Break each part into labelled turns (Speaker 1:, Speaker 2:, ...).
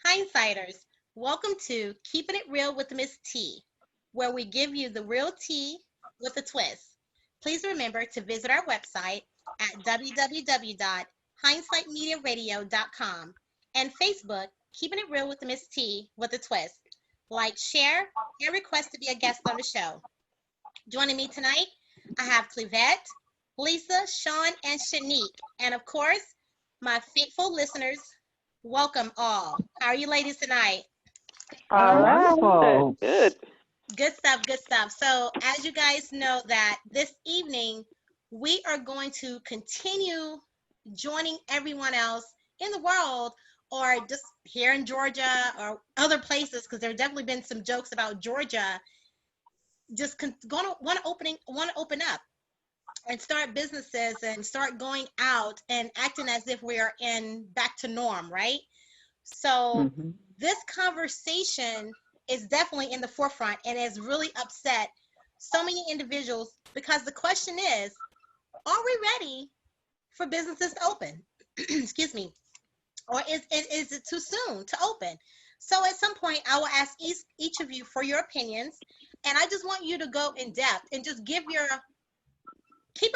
Speaker 1: Hindsighters, welcome to Keeping It Real with Miss T, where we give you the real tea with a twist. Please remember to visit our website at www.hindsightmediaradio.com and Facebook, Keeping It Real with Miss T with a twist. Like, share, and request to be a guest on the show. Joining me tonight, I have Clevette, Lisa, Sean, and Shanique. And of course, my faithful listeners, welcome all. How are you ladies tonight?
Speaker 2: All right.
Speaker 3: Wonderful.
Speaker 2: Good.
Speaker 1: Good stuff, good stuff. So as you guys know that this evening, we are going to continue joining everyone else in the world or just here in Georgia or other places, because there have definitely been some jokes about Georgia, just going to want to open up and start businesses and start going out and acting as if we are in back to norm, right? So
Speaker 3: Mhm.
Speaker 1: this conversation is definitely in the forefront and has really upset so many individuals because the question is, are we ready for businesses to open? Excuse me. Or is it too soon to open? So at some point, I will ask each of you for your opinions. And I just want you to go in depth and just keep it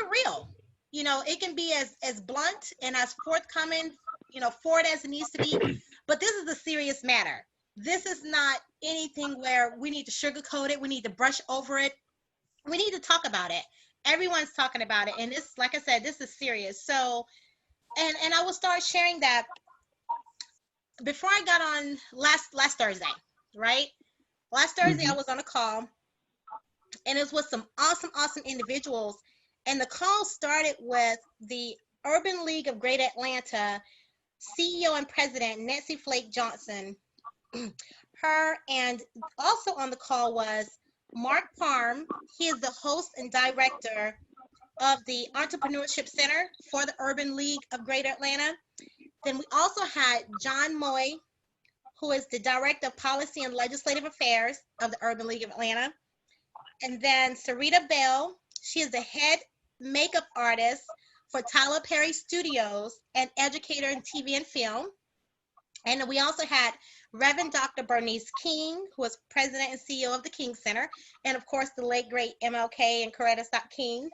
Speaker 1: real. It can be as blunt and as forthcoming, forward as it needs to be. But this is a serious matter. This is not anything where we need to sugarcoat it. We need to brush over it. We need to talk about it. Everyone's talking about it. And this, like I said, this is serious. So, and I will start sharing that before I got on last Thursday, right? Last Thursday, I
Speaker 3: Mhm.
Speaker 1: was on a call and it was with some awesome individuals. And the call started with the Urban League of Greater Atlanta CEO and President Nancy Flake Johnson. Her, and also on the call was Mark Parm. He is the host and director of the Entrepreneurship Center for the Urban League of Greater Atlanta. Then we also had John Moy, who is the Director of Policy and Legislative Affairs of the Urban League of Atlanta. And then Sarita Bell, she is the head makeup artist for Tyler Perry Studios and educator in TV and film. And then we also had Reverend Dr. Bernice King, who is president and CEO of the King Center, and of course the late great MLK and Coretta Scott King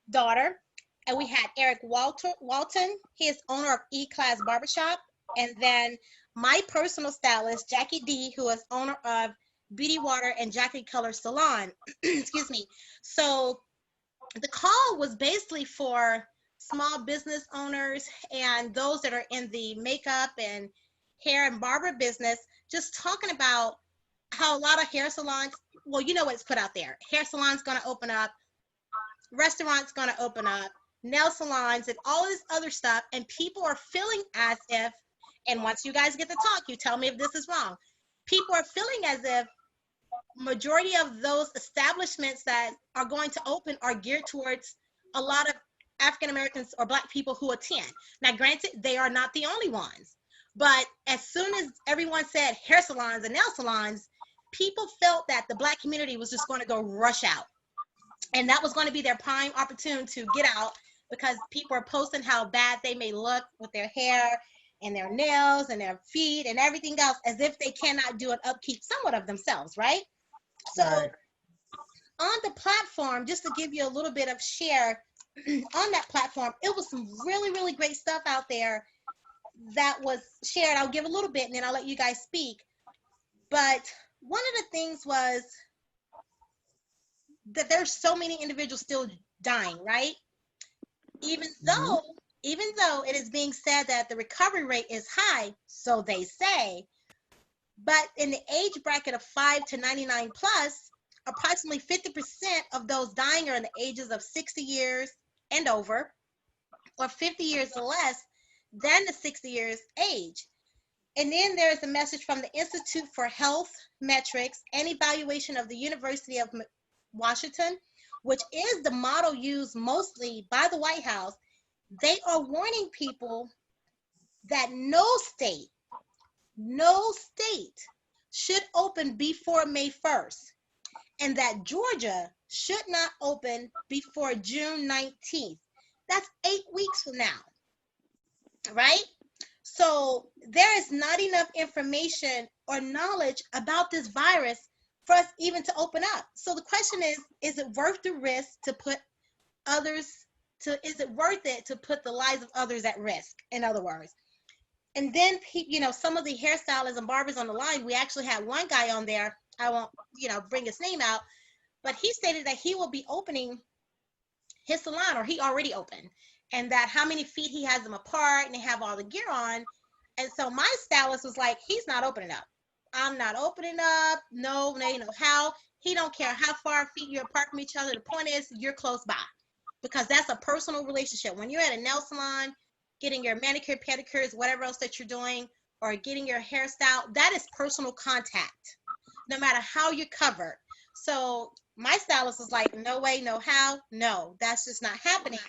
Speaker 1: daughter. And we had Eric Walton. He is owner of E-Class Barbershop. And then my personal stylist, Jackie D, who is owner of Beauty Water and Jackie Color Salon. Excuse me. So the call was basically for small business owners and those that are in the makeup and hair and barber business, just talking about how a lot of hair salons, well, you know what's put out there. Hair salons going to open up, restaurants going to open up, nail salons, and all this other stuff. And people are feeling as if, and once you guys get to talk, you tell me if this is wrong. People are feeling as if majority of those establishments that are going to open are geared towards a lot of African Americans or Black people who attend. Now, granted, they are not the only ones, but as soon as everyone said hair salons and nail salons, people felt that the Black community was just going to go rush out. And that was going to be their prime opportunity to get out because people are posting how bad they may look with their hair and their nails and their feet and everything else as if they cannot do an upkeep somewhat of themselves, right? So
Speaker 3: Right.
Speaker 1: on the platform, just to give you a little bit of share on that platform, it was some really great stuff out there that was shared. I'll give a little bit and then I'll let you guys speak. But one of the things was that there's so many individuals still dying, right? Even
Speaker 3: Mhm.
Speaker 1: though, even though it is being said that the recovery rate is high, so they say, but in the age bracket of 5 to 99 plus, approximately 50% of those dying are in the ages of 60 years and over, or 50 years or less than the 60 years age. And then there's a message from the Institute for Health Metrics and Evaluation of the University of Washington, which is the model used mostly by the White House. They are warning people that no state should open before May 1st, and that Georgia should not open before June 19th. That's 8 weeks from now, right? So there is not enough information or knowledge about this virus for us even to open up. So the question is it worth the risk to put others is it worth it to put the lives of others at risk, in other words? And then, some of the hairstylists and barbers on the line, we actually had one guy on there. I won't, bring his name out, but he stated that he will be opening his salon, or he already opened, and that how many feet he has them apart, and they have all the gear on. And so my stylist was like, he's not opening up. I'm not opening up. No, how. He don't care how far feet you're apart from each other. The point is you're close by, because that's a personal relationship. When you're at a nail salon, getting your manicure, pedicures, whatever else that you're doing, or getting your hairstyle, that is personal contact, no matter how you're covered. So my stylist was like, no way, no how, no, that's just not happening.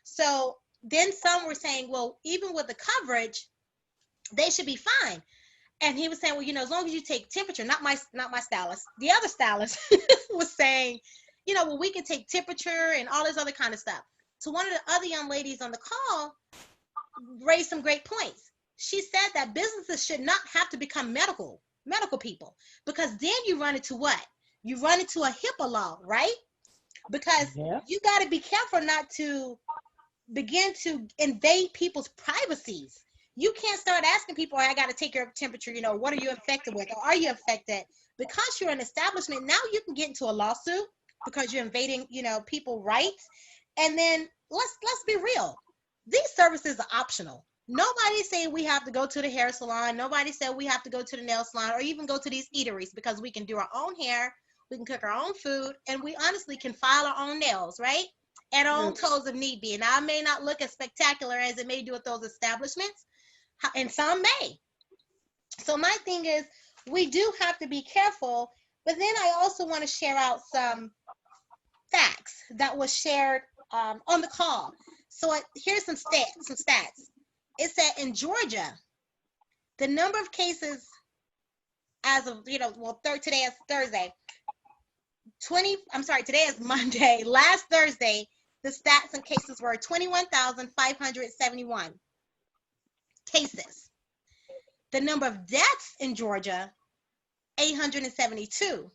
Speaker 1: So then some were saying, well, even with the coverage, they should be fine. And he was saying, well, as long as you take temperature, not my stylist, the other stylist was saying, well, we can take temperature and all this other kind of stuff. So one of the other young ladies on the call raised some great points. She said that businesses should not have to become medical people, because then you run into what? You run into a HIPAA law, right? Because you got to be careful not to begin to invade people's privacies. You can't start asking people, I got to take your temperature, what are you infected with, or are you infected? Because you're an establishment, now you can get into a lawsuit because you're invading, people's rights. And then let's be real. These services are optional. Nobody's saying we have to go to the hair salon. Nobody said we have to go to the nail salon or even go to these eateries, because we can do our own hair, we can cook our own food, and we honestly can file our own nails, right? And our own toes if need be. And I may not look as spectacular as it may do at those establishments, and some may. So my thing is, we do have to be careful. But then I also want to share out some facts that was shared on the call. So here's some stats. It said in Georgia, the number of cases as of, today is Thursday. Today is Monday. Last Thursday, the stats and cases were 21,571 cases. The number of deaths in Georgia, 872.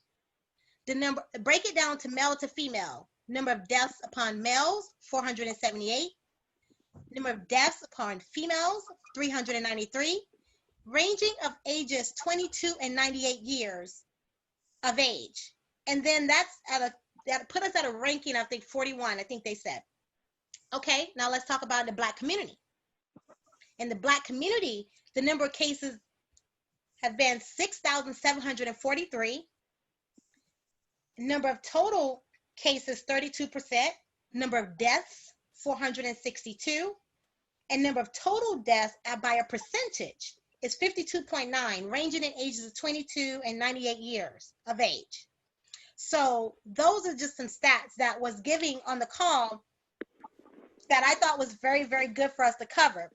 Speaker 1: Break it down to male to female. Number of deaths upon males, 478. Number of deaths upon females, 393. Ranging of ages 22 and 98 years of age. And then that put us at a ranking, I think 41, I think they said. Okay, now let's talk about the Black community. In the Black community, the number of cases have been 6,743. Number of total cases, 32%. Number of deaths, 462. And number of total deaths by a percentage is 52.9, ranging in ages of 22 and 98 years of age. So those are just some stats that was giving on the call that I thought was very, very good for us to cover.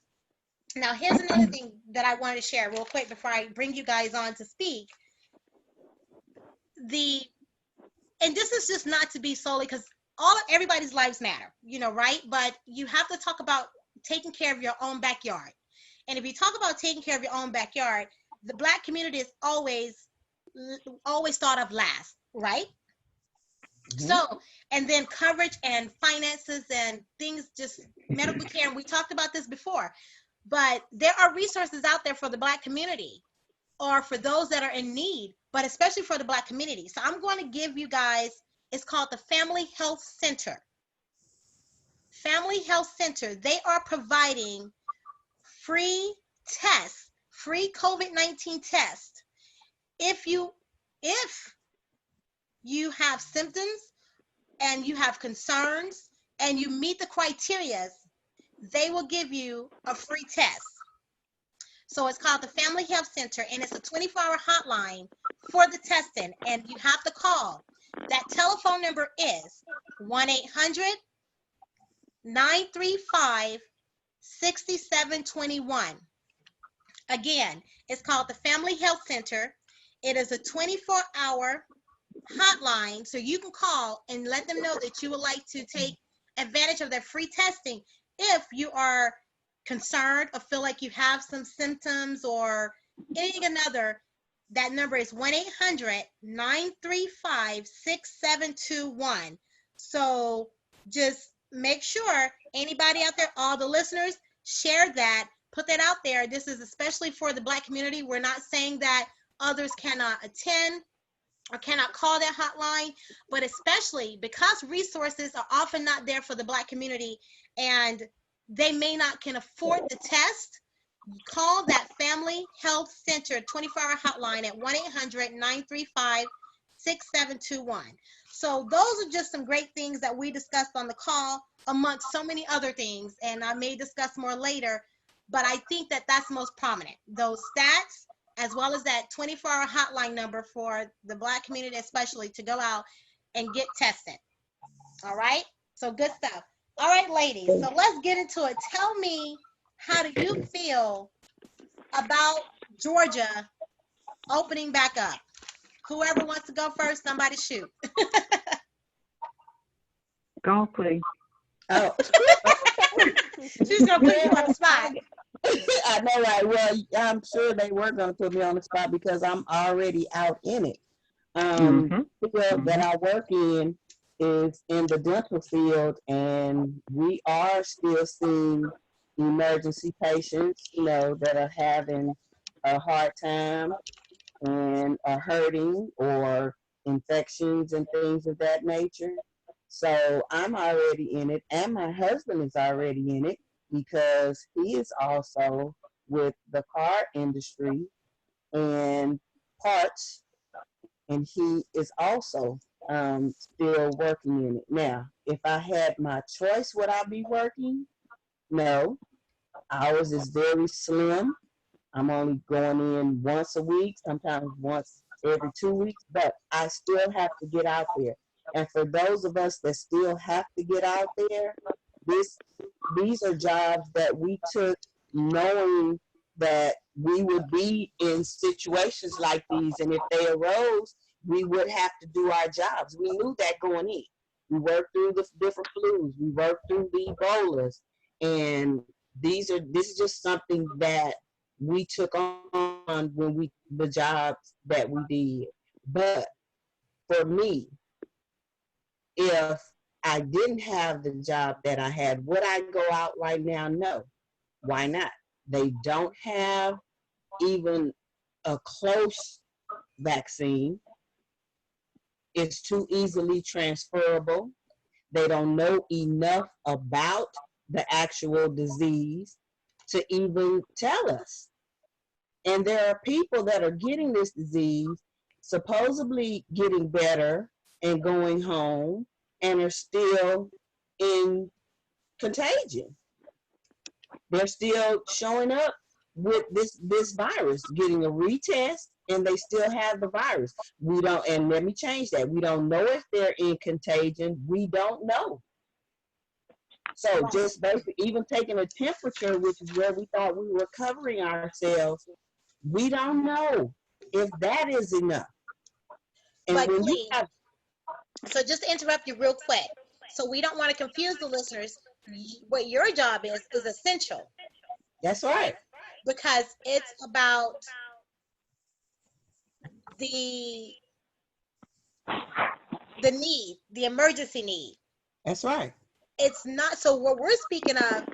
Speaker 1: Now, here's another thing that I wanted to share real quick before I bring you guys on to speak. And this is just not to be solely, because everybody's lives matter, right? But you have to talk about taking care of your own backyard. And if you talk about taking care of your own backyard, the Black community is always thought of last, right? So, and then coverage and finances and things, just medical care. And we talked about this before, but there are resources out there for the Black community, or for those that are in need, but especially for the Black community. So I'm going to give you guys, it's called the Family Health Center. Family Health Center, they are providing free tests, free COVID-19 tests. If you have symptoms and you have concerns and you meet the criteria, they will give you a free test. So it's called the Family Health Center, and it's a 24-hour hotline for the testing, and you have to call. That telephone number is 1-800-935-6721. Again, it's called the Family Health Center. It is a 24-hour hotline, so you can call and let them know that you would like to take advantage of their free testing if you are concerned or feel like you have some symptoms or anything another, that number is 1-800-935-6721. So just make sure anybody out there, all the listeners, share that, put that out there. This is especially for the Black community. We're not saying that others cannot attend or cannot call that hotline, but especially because resources are often not there for the Black community and they may not can afford the test. Call that Family Health Center 24-hour hotline at 1-800-935-6721. So those are just some great things that we discussed on the call, amongst so many other things, and I may discuss more later, but I think that that's most prominent. Those stats, as well as that 24-hour hotline number for the Black community especially to go out and get tested. All right? So good stuff. All right, ladies, so let's get into it. Tell me, how do you feel about Georgia opening back up? Whoever wants to go first, somebody shoot.
Speaker 2: Go, please.
Speaker 3: Oh,
Speaker 1: She's going to put you on the spot.
Speaker 3: I know, right? Well, I'm sure they were going to put me on the spot because I'm already out in it. The field that I work in is in the dental field, and we are still seeing emergency patients, that are having a hard time and are hurting or infections and things of that nature. So I'm already in it, and my husband is already in it because he is also with the car industry and parts, and he is also still working in it. Now, if I had my choice, would I be working? No. Ours is very slim. I'm only going in once a week, sometimes once every 2 weeks, but I still have to get out there. And for those of us that still have to get out there, these are jobs that we took knowing that we would be in situations like these. And if they arose, we would have to do our jobs. We knew that going in. We worked through the different flus. We worked through the Ebolas. And this is just something that we took on when the jobs that we did. But for me, if I didn't have the job that I had, would I go out right now? No. Why not? They don't have even a close vaccine. It's too easily transferable. They don't know enough about the actual disease to even tell us. And there are people that are getting this disease, supposedly getting better and going home, and are still in contagion. They're still showing up with this virus, getting a retest, and they still have the virus. We don't, and let me change that. We don't know if they're in contagion. We don't know. So just basically, even taking a temperature, which is where we thought we were covering ourselves, we don't know if that is enough. And
Speaker 1: But
Speaker 3: when
Speaker 1: Queen, so just to interrupt you real quick, so we don't want to confuse the listeners, what your job is essential.
Speaker 3: That's right.
Speaker 1: Because it's about the need, the emergency need.
Speaker 3: That's right.
Speaker 1: It's not, so what we're speaking of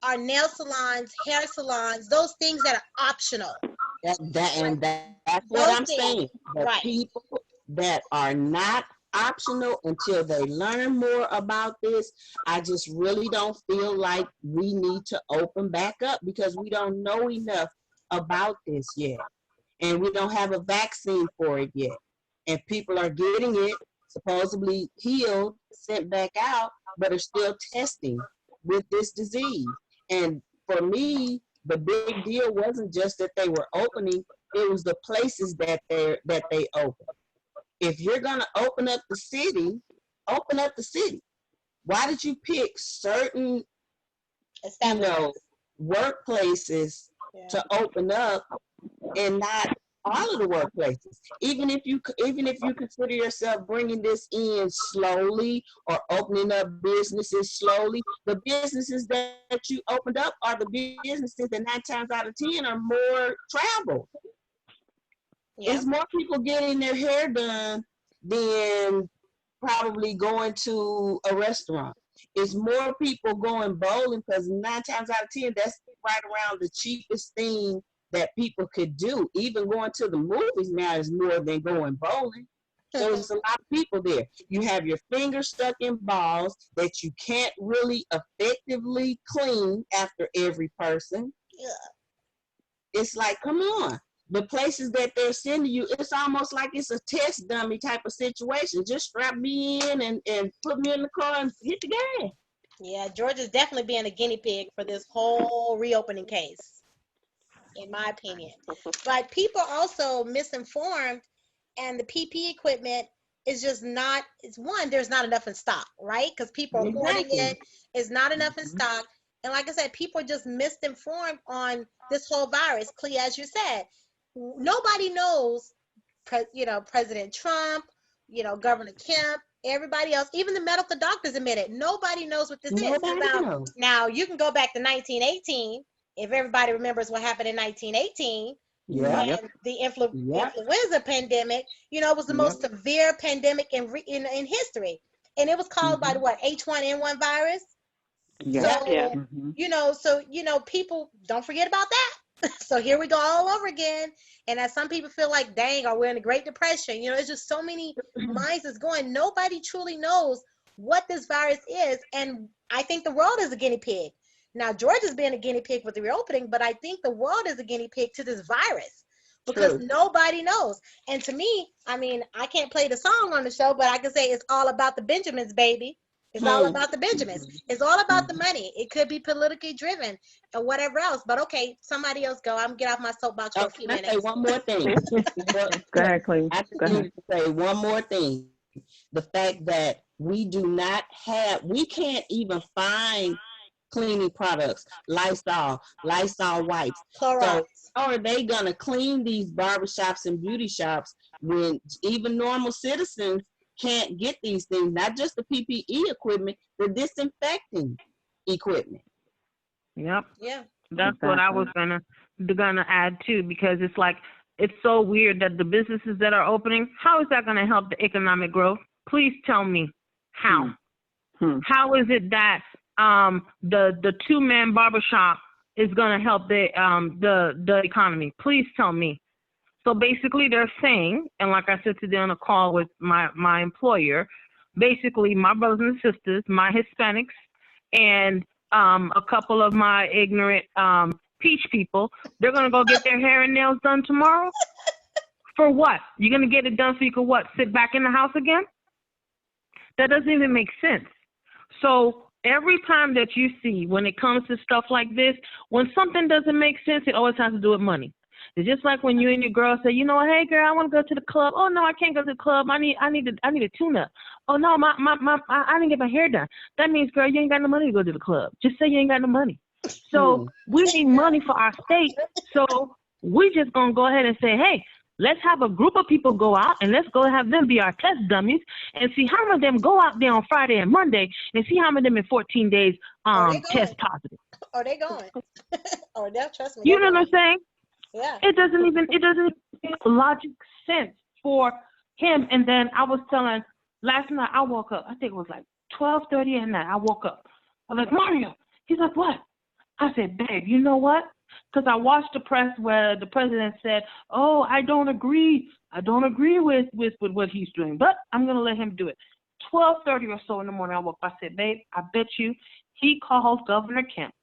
Speaker 1: are nail salons, hair salons, those things that are optional.
Speaker 3: That's what I'm saying. The people that are not optional until they learn more about this, I just really don't feel like we need to open back up because we don't know enough about this yet. And we don't have a vaccine for it yet. And people are getting it, supposedly healed, sent back out, but are still testing with this disease. And for me, the big deal wasn't just that they were opening, it was the places that they opened. If you're gonna open up the city, open up the city. Why did you pick certain, workplaces to open up and not all of the workplaces. Even if you consider yourself bringing this in slowly or opening up businesses slowly, the businesses that you opened up are the businesses that 9 times out of 10 are more travel.
Speaker 1: Yeah.
Speaker 3: It's more people getting their hair done than probably going to a restaurant. It's more people going bowling because 9 times out of 10, that's right around the cheapest thing that people could do. Even going to the movies now is more than going bowling. So it's a lot of people there. You have your fingers stuck in balls that you can't really effectively clean after every person. It's like, come on. The places that they're sending you, it's almost like it's a test dummy type of situation. Just strap me in and put me in the car and hit the gas.
Speaker 1: Yeah, Georgia's definitely being a guinea pig for this whole reopening case, in my opinion. But people are also misinformed, and the PPE equipment is just not, it's one, there's not enough in stock, right? Because people are hoarding it. It's not enough in stock. And like I said, people are just misinformed on this whole virus. Clea, as you said, nobody knows, President Trump, Governor Kemp, everybody else, even the medical doctors admit it. Nobody knows what this is. Now, you can go back to 1918, if everybody remembers what happened in 1918.
Speaker 3: Yeah.
Speaker 1: When the influenza pandemic, it was the most severe pandemic in history. And it was caused by the H1N1 virus. So, people don't forget about that. So here we go all over again. And as some people feel like, dang, are we in the Great Depression? It's just so many minds that's going. Nobody truly knows what this virus is. And I think the world is a guinea pig. Now, Georgia's being a guinea pig with the reopening, but I think the world is a guinea pig to this virus because nobody knows. And to me, I mean, I can't play the song on the show, but I can say it's all about the Benjamins, baby. It's all about the Benjamins. It's all about the money. It could be politically driven or whatever else. But okay, somebody else go. I'm gonna get off my soapbox for a few minutes.
Speaker 3: Say one more thing.
Speaker 2: Go ahead, Clea.
Speaker 3: I need to say one more thing. The fact that we can't even find cleaning products, Lysol wipes.
Speaker 1: Clorox.
Speaker 3: So how are they gonna clean these barbershops and beauty shops when even normal citizens can't get these things? Not just the PPE equipment, the disinfecting equipment.
Speaker 2: Yep.
Speaker 1: Yeah.
Speaker 2: That's what I was gonna add too, because it's like, it's so weird that the businesses that are opening, how is that gonna help the economic growth? Please tell me how. How is it that the two-man barbershop is gonna help the economy? Please tell me. So basically they're saying, and like I said today on a call with my employer, basically my brothers and sisters, my Hispanics, and a couple of my ignorant peach people, they're going to go get their hair and nails done tomorrow? For what? You're going to get it done so you can what? Sit back in the house again? That doesn't even make sense. So every time that you see, when it comes to stuff like this, when something doesn't make sense, it always has to do with money. It's just like when you and your girl say, hey girl, I want to go to the club. Oh no, I can't go to the club. I need a tune-up. Oh no, I didn't get my hair done. That means, girl, you ain't got no money to go to the club. Just say you ain't got no money. So we need money for our state. So we just gonna go ahead and say, hey, let's have a group of people go out and let's go have them be our test dummies and see how many of them go out there on Friday and Monday and see how many of them in 14 days test positive.
Speaker 1: Or they going. Or they'll trust me.
Speaker 2: You know what I'm saying?
Speaker 1: Yeah.
Speaker 2: It doesn't make logic sense for him. And then I was telling, last night I woke up, I think it was like 12:30 at night. I woke up. I was like, Mario. He's like, what? I said, babe, you know what? Because I watched the press where the president said, oh, I don't agree with what he's doing, but I'm going to let him do it. 12:30 or so in the morning, I woke up. I said, babe, I bet you he called Governor Kemp.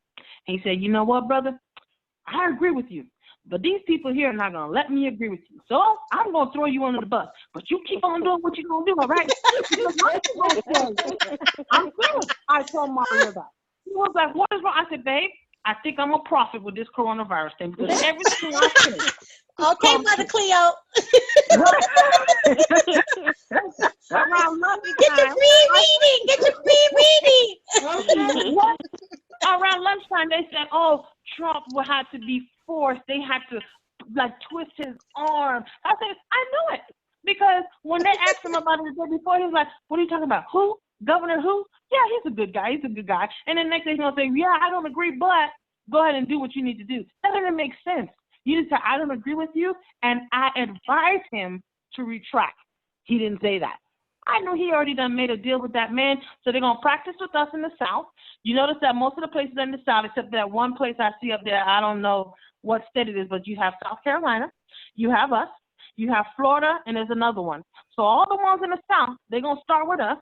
Speaker 2: And he said, you know what, brother? I agree with you. But these people here are not going to let me agree with you. So I'm going to throw you under the bus. But you keep on doing what you're going to do, all right? I'm good. I told Mario that. He was like, what is wrong? I said, babe, I think I'm a prophet with this coronavirus thing because everything I say.
Speaker 1: Okay, Mother Cleo.
Speaker 2: Around lunchtime.
Speaker 1: Get your free reading.
Speaker 2: Around lunchtime, they said, oh, Trump will have to be forced. They had to like twist his arm. I said, I knew it. Because when they asked him about it the day before, he was like, what are you talking about? Who? Governor who? Yeah, he's a good guy. He's a good guy. And then next thing he's going to say, yeah, I don't agree, but go ahead and do what you need to do. That doesn't make sense. You just say, I don't agree with you, and I advise him to retract. He didn't say that. I knew he already done made a deal with that man, so they're going to practice with us in the South. You notice that most of the places in the South, except that one place I see up there, I don't know what state it is, but you have South Carolina, you have us, you have Florida, and there's another one. So all the ones in the South, they're going to start with us,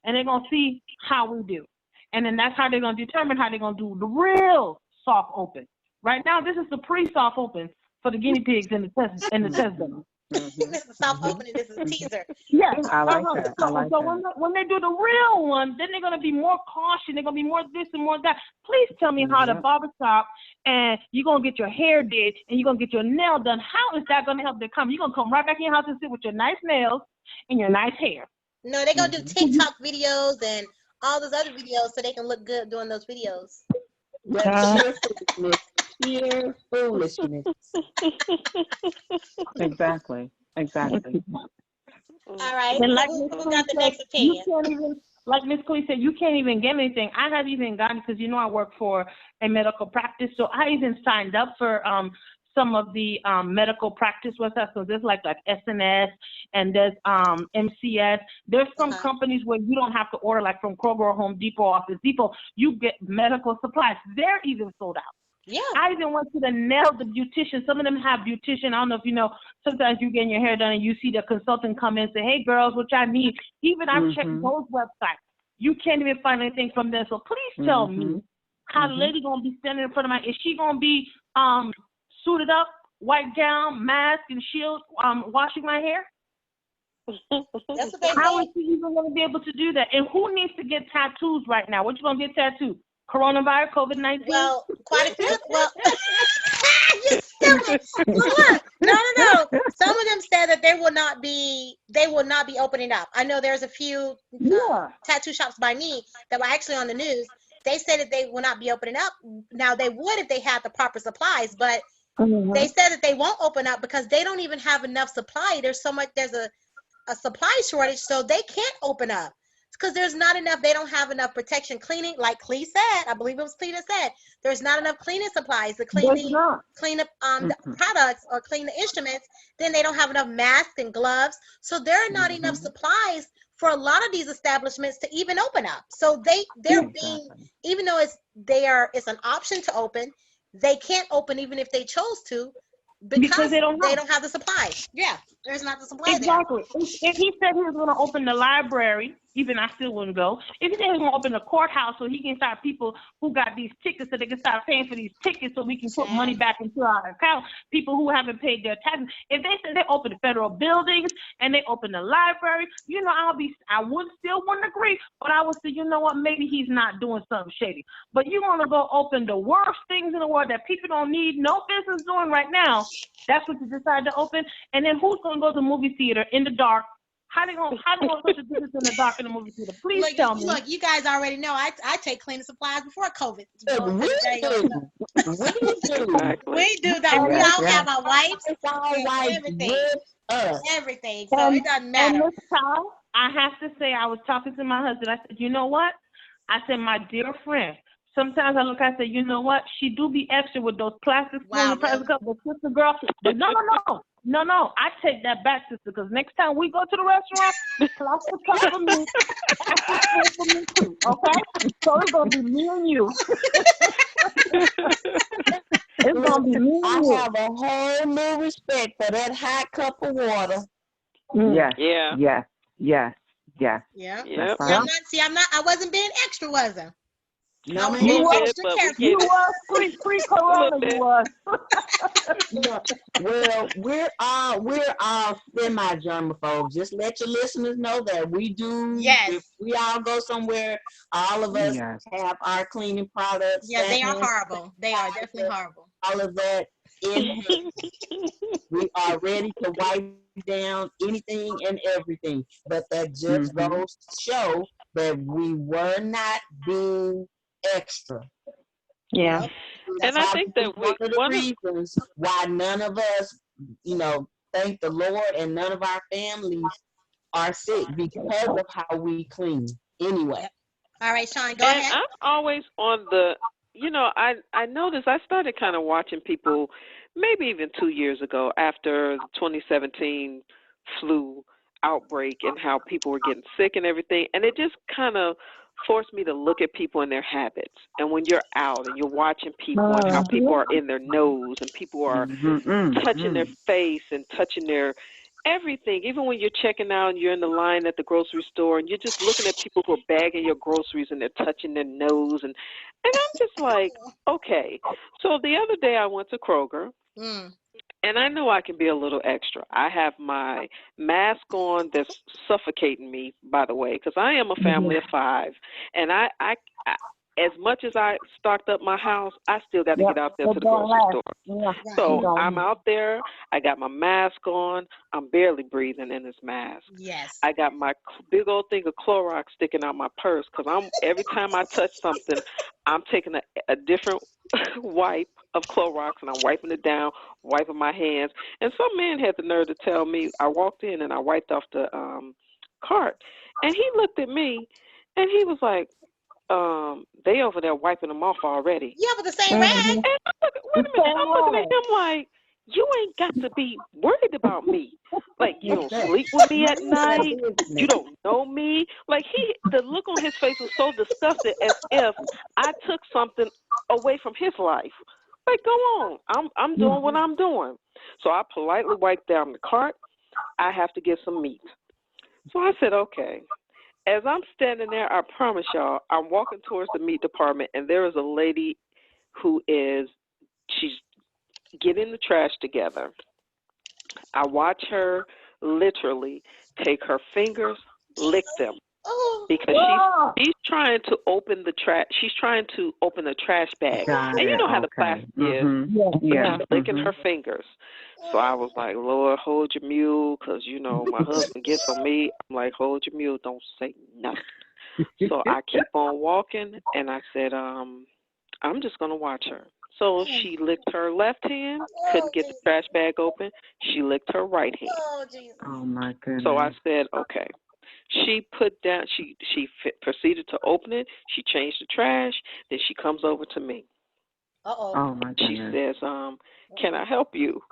Speaker 2: and they're going to see how we do. And then that's how they're going to determine how they're going to do the real soft open. Right now, this is the pre-soft open for the guinea pigs and the test dummies.
Speaker 1: This is soft opening. This is a teaser.
Speaker 2: Yes,
Speaker 4: I like that. I like
Speaker 2: so
Speaker 4: that.
Speaker 2: when they do the real one, then they're going to be more cautious. They're going to be more this and more that. Please tell me how the barbershop and you're going to get your hair did and you're going to get your nail done. How is that going to help them come? You're going to come right back in your house and sit with your nice nails and your nice hair.
Speaker 1: No, they're going to do TikTok videos and all those other videos so they can look good doing those videos.
Speaker 3: That's sheer foolishness.
Speaker 4: Exactly.
Speaker 1: All right.
Speaker 2: And like
Speaker 1: Who
Speaker 2: Miss
Speaker 1: got the
Speaker 2: Clee
Speaker 1: next
Speaker 2: said,
Speaker 1: opinion?
Speaker 2: like Miss Clee said, you can't even get anything. I have even gotten, because you know I work for a medical practice, so I even signed up for some of the medical practice websites. So there's like SNS and there's MCS. There's some companies where you don't have to order, like from Kroger or Home Depot or Office Depot. You get medical supplies. They're even sold out.
Speaker 1: Yeah.
Speaker 2: I even went to the beautician. Some of them have beautician. I don't know if you know, sometimes you getting your hair done and you see the consultant come in and say, hey, girls, what y'all need? Even I've checked those websites. You can't even find anything from there. So please tell me how the lady going to be standing in front of my, is she going to be suited up, white gown, mask, and shield, washing my hair?
Speaker 1: That's what they
Speaker 2: How
Speaker 1: say.
Speaker 2: is she even going to be able to do that? And who needs to get tattoos right now? What you going to get tattooed? Coronavirus, COVID-19?
Speaker 1: Well, quite a few. Well, you stupid. Look, no. Some of them said that they will not be opening up. I know there's a few tattoo shops by me that were actually on the news. They said that they will not be opening up. Now they would if they had the proper supplies, but they said that they won't open up because they don't even have enough supply. There's a supply shortage, so they can't open up. Because there's not enough, they don't have enough protection cleaning, like Clee said, I believe it was Clee that said, there's not enough cleaning supplies to clean up the products or clean the instruments. Then they don't have enough masks and gloves. So there are not enough supplies for a lot of these establishments to even open up. So they're being, even though it's an option to open, they can't open even if they chose to, because they don't have the supplies. Yeah, there's not the supply there.
Speaker 2: If he said he was going to open the library, even I still wouldn't go. If he said he was going to open the courthouse so he can start people who got these tickets so they can start paying for these tickets so we can put money back into our account, people who haven't paid their taxes. If they said they open the federal buildings and they open the library, I wouldn't agree, but I would say, you know what, maybe he's not doing something shady. But you want to go open the worst things in the world that people don't need no business doing right now. That's what you decide to open. And then who's going to go to the movie theater in the dark? How they gonna put the business in the dark in the movie theater? Please tell me.
Speaker 1: Look, you guys already know I take cleaning supplies before COVID.
Speaker 3: We do
Speaker 1: that. We all have our wipes, everything. So it doesn't matter.
Speaker 2: And this time, I have to say, I was talking to my husband. I said, you know what? I said, my dear friend. Sometimes I say, you know what? She do be extra with those plastic spoons, plastic cups, but sister girl. But no. I take that back, sister, because next time we go to the restaurant, plastic cup for me, plastic spoon for me too, okay? So it's going to be me and you. It's going to be me and you.
Speaker 3: I have a whole new respect for that hot cup of water.
Speaker 4: Yes.
Speaker 1: Yeah.
Speaker 4: Yep.
Speaker 1: I wasn't being extra, was I?
Speaker 3: No,
Speaker 1: you was
Speaker 2: pre-corona. You was.
Speaker 3: Well, we're all semi-germaphobes. Just let your listeners know that we do.
Speaker 1: Yes.
Speaker 3: If we all go somewhere, all of us have our cleaning products.
Speaker 1: Yeah, they are horrible. They are definitely horrible.
Speaker 3: All of that in we are ready to wipe down anything and everything. But that just goes to show that we were not being extra.
Speaker 2: Yeah.
Speaker 1: Yep.
Speaker 4: And
Speaker 1: That's
Speaker 4: I
Speaker 1: right.
Speaker 4: think that
Speaker 3: one of the reasons why none of us, thank the Lord, and none of our families are sick because of how we clean. Anyway.
Speaker 1: Yep. All right, Sean, go
Speaker 4: And
Speaker 1: ahead.
Speaker 4: I'm always on the, I noticed I started kind of watching people maybe even 2 years ago after the 2017 flu outbreak and how people were getting sick and everything. And it just kind of forced me to look at people and their habits. And when you're out and you're watching people and how people are in their nose and people are touching their face and touching their everything, even when you're checking out and you're in the line at the grocery store and you're just looking at people who are bagging your groceries and they're touching their nose and I'm just like, okay. So the other day I went to Kroger and I know I can be a little extra. I have my mask on that's suffocating me, by the way, because I am a family of 5, and I as much as I stocked up my house, I still got to get out there to the grocery store.
Speaker 2: Yeah.
Speaker 4: So I'm out there. I got my mask on. I'm barely breathing in this mask.
Speaker 1: Yes.
Speaker 4: I got my big old thing of Clorox sticking out my purse because every time I touch something, I'm taking a different wipe of Clorox and I'm wiping it down, wiping my hands. And some man had the nerve to tell me, I walked in and I wiped off the cart, and he looked at me and he was like, they over there wiping them off already.
Speaker 1: Yeah, with the same rag.
Speaker 4: And wait a minute, I'm looking at him like, you ain't got to be worried about me. Like, you don't sleep with me at night. You don't know me. Like, the look on his face was so disgusted, as if I took something away from his life. Like, go on. I'm doing what I'm doing. So I politely wiped down the cart. I have to get some meat. So I said, okay. As I'm standing there, I promise y'all, I'm walking towards the meat department, and there is a lady she's getting the trash together. I watch her literally take her fingers, lick them, because she's trying to open the trash. She's trying to open a trash bag, and you know how the plastic is.
Speaker 2: Yeah.
Speaker 4: She's licking her fingers. So I was like, Lord, hold your mule, because my husband gets on me. I'm like, hold your mule, don't say nothing. So I keep on walking, and I said, I'm just gonna watch her. So she licked her left hand, couldn't get the trash bag open. She licked her right hand.
Speaker 1: Oh, Jesus.
Speaker 3: Oh my goodness.
Speaker 4: So I said, okay. She put down. She proceeded to open it. She changed the trash. Then she comes over to me.
Speaker 3: Oh my goodness.
Speaker 4: She says, "Can I help you?"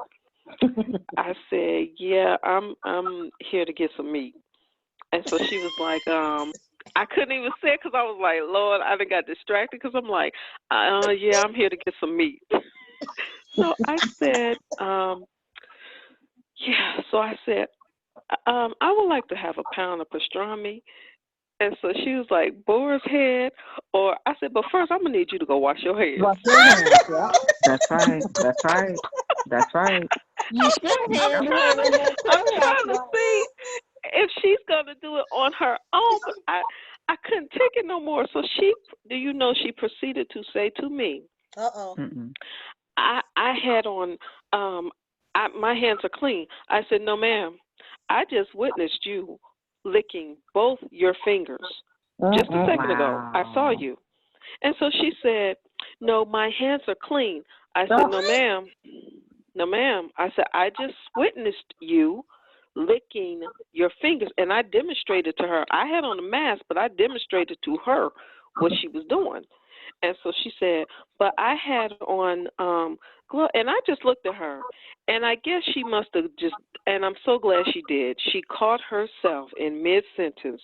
Speaker 4: I said, "Yeah, I'm here to get some meat." And so she was like, I couldn't even say it because I was like, Lord, I done got distracted because I'm like, yeah, I'm here to get some meat. So I said, yeah. So I said, I would like to have a pound of pastrami. And so she was like, boar's head. Or I said, but first I'm going to need you to go wash your hands.
Speaker 2: Wash your hands, yeah.
Speaker 3: That's right. That's right. That's right.
Speaker 2: You should have.
Speaker 4: I'm trying to see if she's going to do it on her own. But I couldn't take it no more. So she proceeded to say to me, I had on, my hands are clean. I said, no, ma'am. I just witnessed you licking both your fingers just a second ago. I saw you. And so she said, no, my hands are clean. I said, no, ma'am. No, ma'am. I said, I just witnessed you licking your fingers, and I demonstrated to her. I had on a mask, but I demonstrated to her what she was doing. And so she said, but I had on gloves, and I just looked at her, and I guess she must have just, and I'm so glad she did. She caught herself in mid-sentence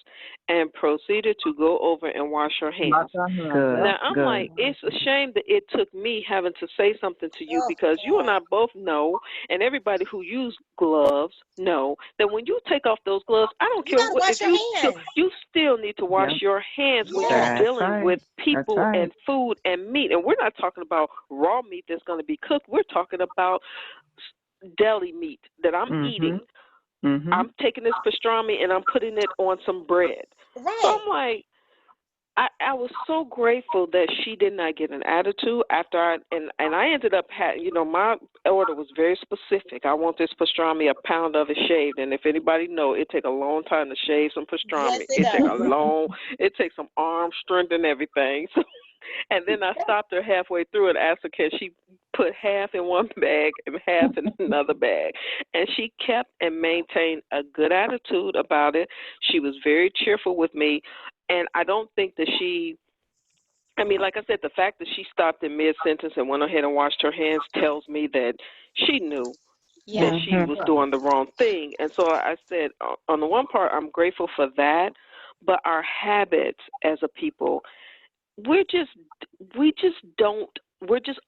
Speaker 4: and proceeded to go over and wash her hands. Now, I'm like, it's a shame that it took me having to say something to you, because you and I both know, and everybody who uses gloves know, that when you take off those gloves, I don't care what, if you still need to wash your hands when you're dealing with people and food and meat. And we're not talking about raw meat that's going to be cooked. We're talking about deli meat that I'm eating. I'm taking this pastrami and I'm putting it on some bread.
Speaker 1: Right.
Speaker 4: So I'm like, I was so grateful that she did not get an attitude after I ended up having, my order was very specific. I want this pastrami, a pound of it shaved. And if anybody know, it take a long time to shave some pastrami.
Speaker 1: Yes, it
Speaker 4: takes some arm strength and everything. So And then I stopped her halfway through and asked her, can she put half in one bag and half in another bag? And she kept and maintained a good attitude about it. She was very cheerful with me. And I don't think that like I said, the fact that she stopped in mid-sentence and went ahead and washed her hands tells me that she knew that she was doing the wrong thing. And so I said, on the one part, I'm grateful for that. But our habits as a people, we're just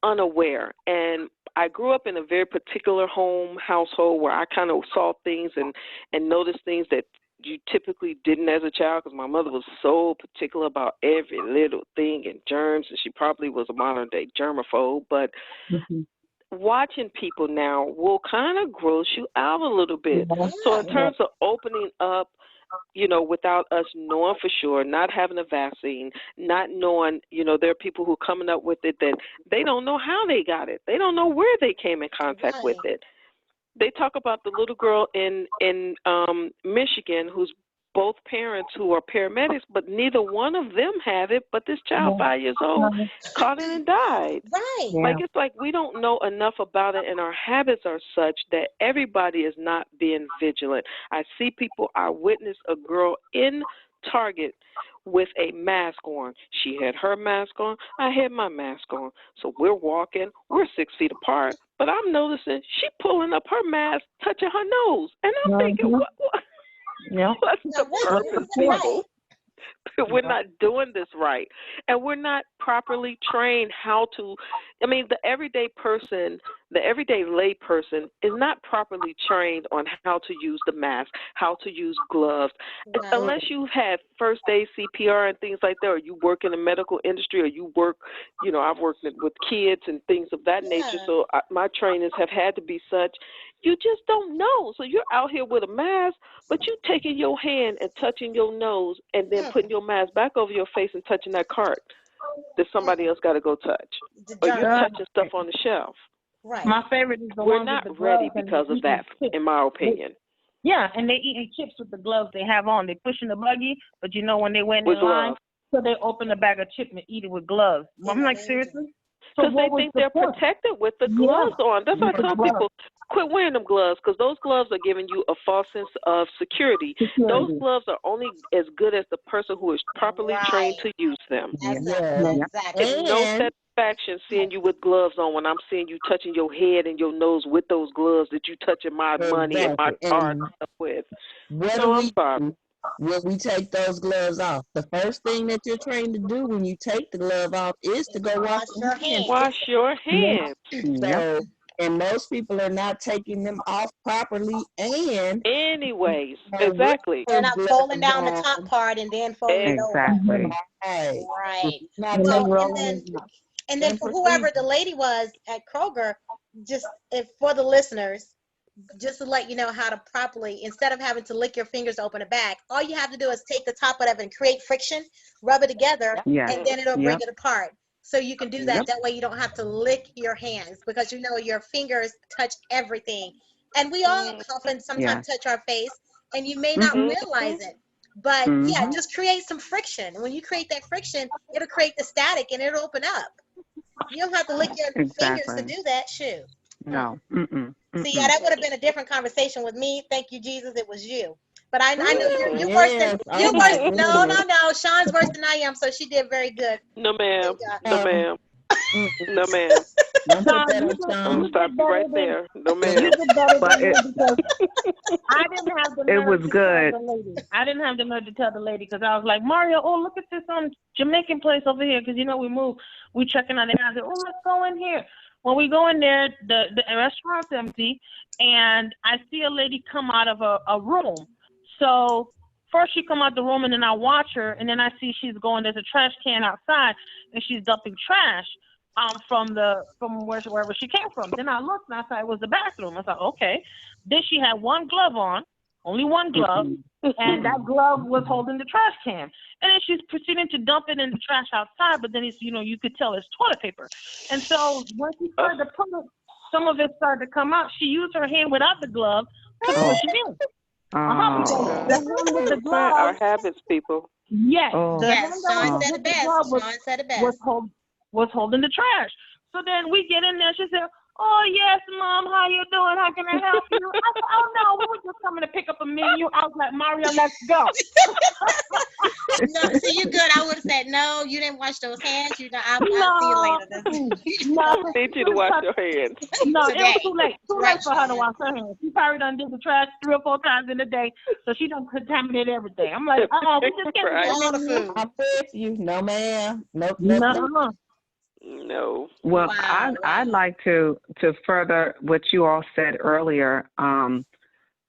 Speaker 4: unaware. And I grew up in a very particular household where I kind of saw things and noticed things that you typically didn't as a child, because my mother was so particular about every little thing and germs, and she probably was a modern day germaphobe. But watching people now will kind of gross you out a little bit. So in terms of opening up, without us knowing for sure, not having a vaccine, not knowing, there are people who are coming up with it that they don't know how they got it. They don't know where they came in contact with it. They talk about the little girl in Michigan who's both parents who are paramedics, but neither one of them have it, but this child, 5 years old, caught it and died.
Speaker 1: Right.
Speaker 4: Like, it's like we don't know enough about it, and our habits are such that everybody is not being vigilant. I see people, I witnessed a girl in Target with a mask on. She had her mask on, I had my mask on. So we're walking, we're 6 feet apart, but I'm noticing she pulling up her mask, touching her nose. And I'm thinking, what's the purpose, people? We're not doing this right. And we're not properly trained how to, the everyday person, the everyday lay person is not properly trained on how to use the mask, how to use gloves. Right. Unless you've had first aid CPR and things like that, or you work in the medical industry, or you work, I've worked with kids and things of that nature. So my trainings have had to be such. You just don't know. So you're out here with a mask, but you taking your hand and touching your nose and then putting your mask back over your face and touching that cart that somebody else got to go touch. Or you're touching stuff on the shelf.
Speaker 1: Right.
Speaker 2: My favorite is the
Speaker 4: We're
Speaker 2: ones
Speaker 4: not
Speaker 2: with the
Speaker 4: ready
Speaker 2: gloves
Speaker 4: because of that, in my opinion.
Speaker 2: Yeah, and they eating chips with the gloves they have on. They pushing the buggy, but when they went in line, so they open a bag of chips and eat it with gloves. I'm like, seriously?
Speaker 4: Because they think they're protected with the gloves on. That's why I tell people, quit wearing them gloves, because those gloves are giving you a false sense of security. Those gloves are only as good as the person who is properly trained to use them.
Speaker 1: Exactly.
Speaker 4: It's no satisfaction seeing you with gloves on when I'm seeing you touching your head and your nose with those gloves that you touching my money and my card stuff with. I'm sorry.
Speaker 3: When we take those gloves off, the first thing that you're trained to do when you take the glove off is to go wash your hands.
Speaker 4: Wash your hands.
Speaker 3: So, and most people are not taking them off properly, and
Speaker 4: anyways, exactly.
Speaker 1: They're not folding down the top part and then folding it over. Right. And then for whoever the lady was at Kroger, for the listeners, just to let you know how to properly, instead of having to lick your fingers to open a bag, all you have to do is take the top of it and create friction, rub it together, and then it'll bring it apart. So you can do that. That way you don't have to lick your hands, because your fingers touch everything. And we all often sometimes touch our face, and you may not realize it. But just create some friction. And when you create that friction, it'll create the static and it'll open up. You don't have to lick your fingers to do that. Shoot.
Speaker 2: No.
Speaker 1: See, that would have been a different conversation with me. Thank you, Jesus, it was you. But I know you're worse than you're worse. No. Sean's worse than I am, so she did very good.
Speaker 4: No, ma'am. No, ma'am. No, ma'am. I'm gonna stop you right there. No, ma'am.
Speaker 2: But I didn't have the nerve to tell the lady. I didn't have the nerve to tell the lady, because I was like, Mario, look at this Jamaican place over here, because we moved. We checking on it. I said, let's go in here. When we go in there, the restaurant's empty, and I see a lady come out of a room. So first she come out the room, and then I watch her, and then I see there's a trash can outside, and she's dumping trash from wherever she came from. Then I looked, and I thought it was the bathroom. I thought, okay. Then she had one glove on, only one glove, and that glove was holding the trash can. And then she's proceeding to dump it in the trash outside, but then it's, you could tell it's toilet paper. And so when she started to put it, some of it started to come out. She used her hand without the glove to push it in. The one with the glove.
Speaker 4: Our habits, people.
Speaker 2: Yes.
Speaker 1: Sean said it best.
Speaker 2: Was was holding the trash. So then we get in there. She said, "Oh, yes, Mom, how you doing? How can I help you?" I said, "Oh, no, we were just coming to pick up a menu." I was like, "Mario, let's go."
Speaker 1: No, see, you good. I would have said, "No, you didn't wash those hands. I'll see you later."
Speaker 2: No,
Speaker 4: I need you to wash your hands.
Speaker 2: No,
Speaker 1: Today.
Speaker 2: it was too late. Too
Speaker 1: Right,
Speaker 2: late for her to wash her hands. She probably done did the trash 3 or 4 times in a day, so she done contaminated everything. I'm like, we just can't
Speaker 4: Right.
Speaker 2: get
Speaker 1: All the food.
Speaker 3: I'm with you. No, ma'am. Nope.
Speaker 2: No.
Speaker 4: No.
Speaker 5: Well,
Speaker 1: Wow.
Speaker 5: I'd like to further what you all said earlier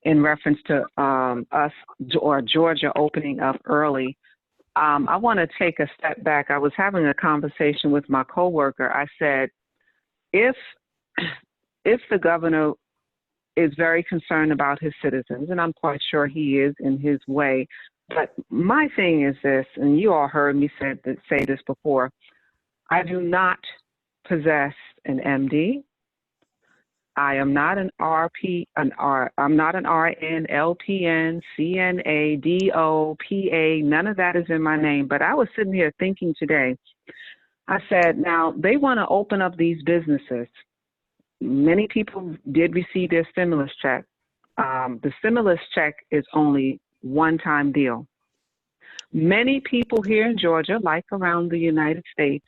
Speaker 5: in reference to us or Georgia opening up early. I want to take a step back. I was having a conversation with my coworker. I said, if the governor is very concerned about his citizens, and I'm quite sure he is in his way, but my thing is this, and you all heard me say this before. I do not possess an MD. I am not an I'm not an RN, LPN, CNA, DO, PA. None of that is in my name. But I was sitting here thinking today, I said, now they want to open up these businesses. Many people did receive their stimulus check. The stimulus check is only one-time deal. Many people here in Georgia, like around the United States,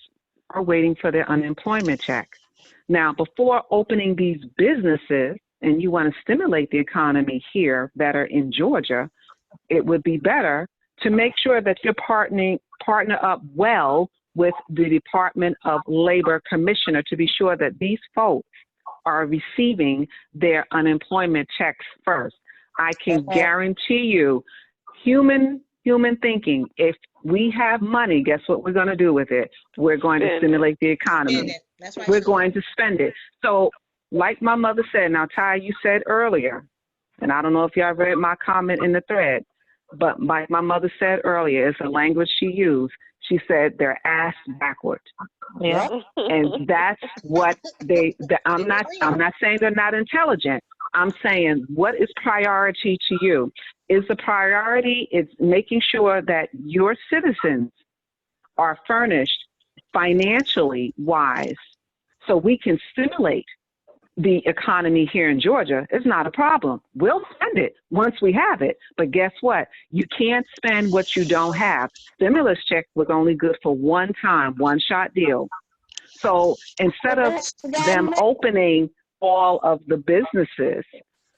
Speaker 5: are waiting for their unemployment check. Now, before opening these businesses, and you want to stimulate the economy here that are in Georgia, it would be better to make sure that you're partner up well with the Department of Labor Commissioner to be sure that these folks are receiving their unemployment checks first. I can guarantee you, human thinking, if we have money, guess what we're going to do with it? We're going to stimulate the economy.
Speaker 1: That's right.
Speaker 5: We're going to spend it. So, like my mother said, now, Ty, you said earlier, and I don't know if y'all read my comment in the thread, but like my mother said earlier, it's a language she used. She said they're ass backwards.
Speaker 2: Yeah.
Speaker 5: And that's what I'm not saying they're not intelligent. I'm saying, what is priority to you? Is the priority is making sure that your citizens are furnished financially wise so we can stimulate the economy here in Georgia. It's not a problem. We'll spend it once we have it. But guess what? You can't spend what you don't have. Stimulus check was only good for one time, one-shot deal. So instead of them opening all of the businesses,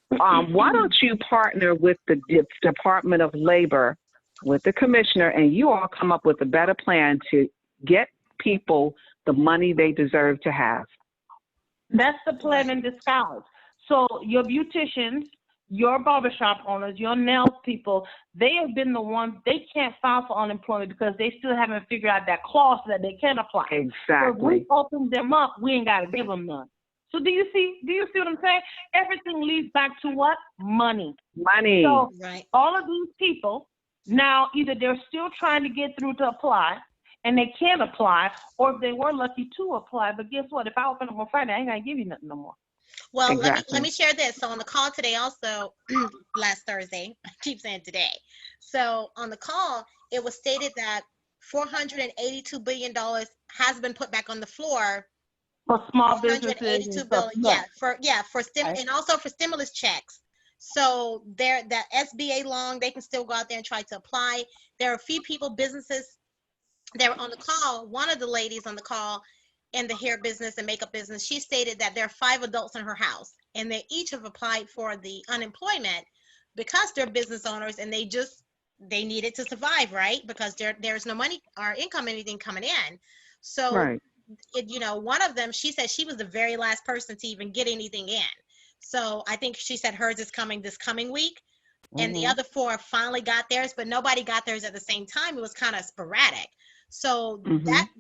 Speaker 5: why don't you partner with the Department of Labor, with the commissioner, and you all come up with a better plan to get people the money they deserve to have?
Speaker 2: That's the plan in disguise. So your beauticians, your barbershop owners, your nail people, they have been the ones, they can't file for unemployment because they still haven't figured out that clause that they can apply.
Speaker 5: Exactly.
Speaker 2: So if we open them up, we ain't got to give them none. So do you see what I'm saying? Everything leads back to what? Money.
Speaker 5: Money.
Speaker 2: So all of these people, now either they're still trying to get through to apply, and they can't apply, or if they were lucky to apply, but guess what? If I open up on Friday, I ain't gonna give you nothing no more.
Speaker 1: Well, let me share this. So on the call today, also last Thursday, I keep saying today. So on the call, it was stated that $482 billion has been put back on the floor
Speaker 2: for small businesses.
Speaker 1: $482 billion, for and also for stimulus checks. So that SBA loan, they can still go out there and try to apply. There are a few people, businesses. They were on the call. One of the ladies on the call in the hair business and makeup business, she stated that there are 5 adults in her house, and they each have applied for the unemployment because they're business owners and they need it to survive, right? Because there's no money or income, anything coming in. So, one of them, she said she was the very last person to even get anything in. So I think she said hers is coming this coming week. And the other 4 finally got theirs, but nobody got theirs at the same time. It was kind of sporadic. So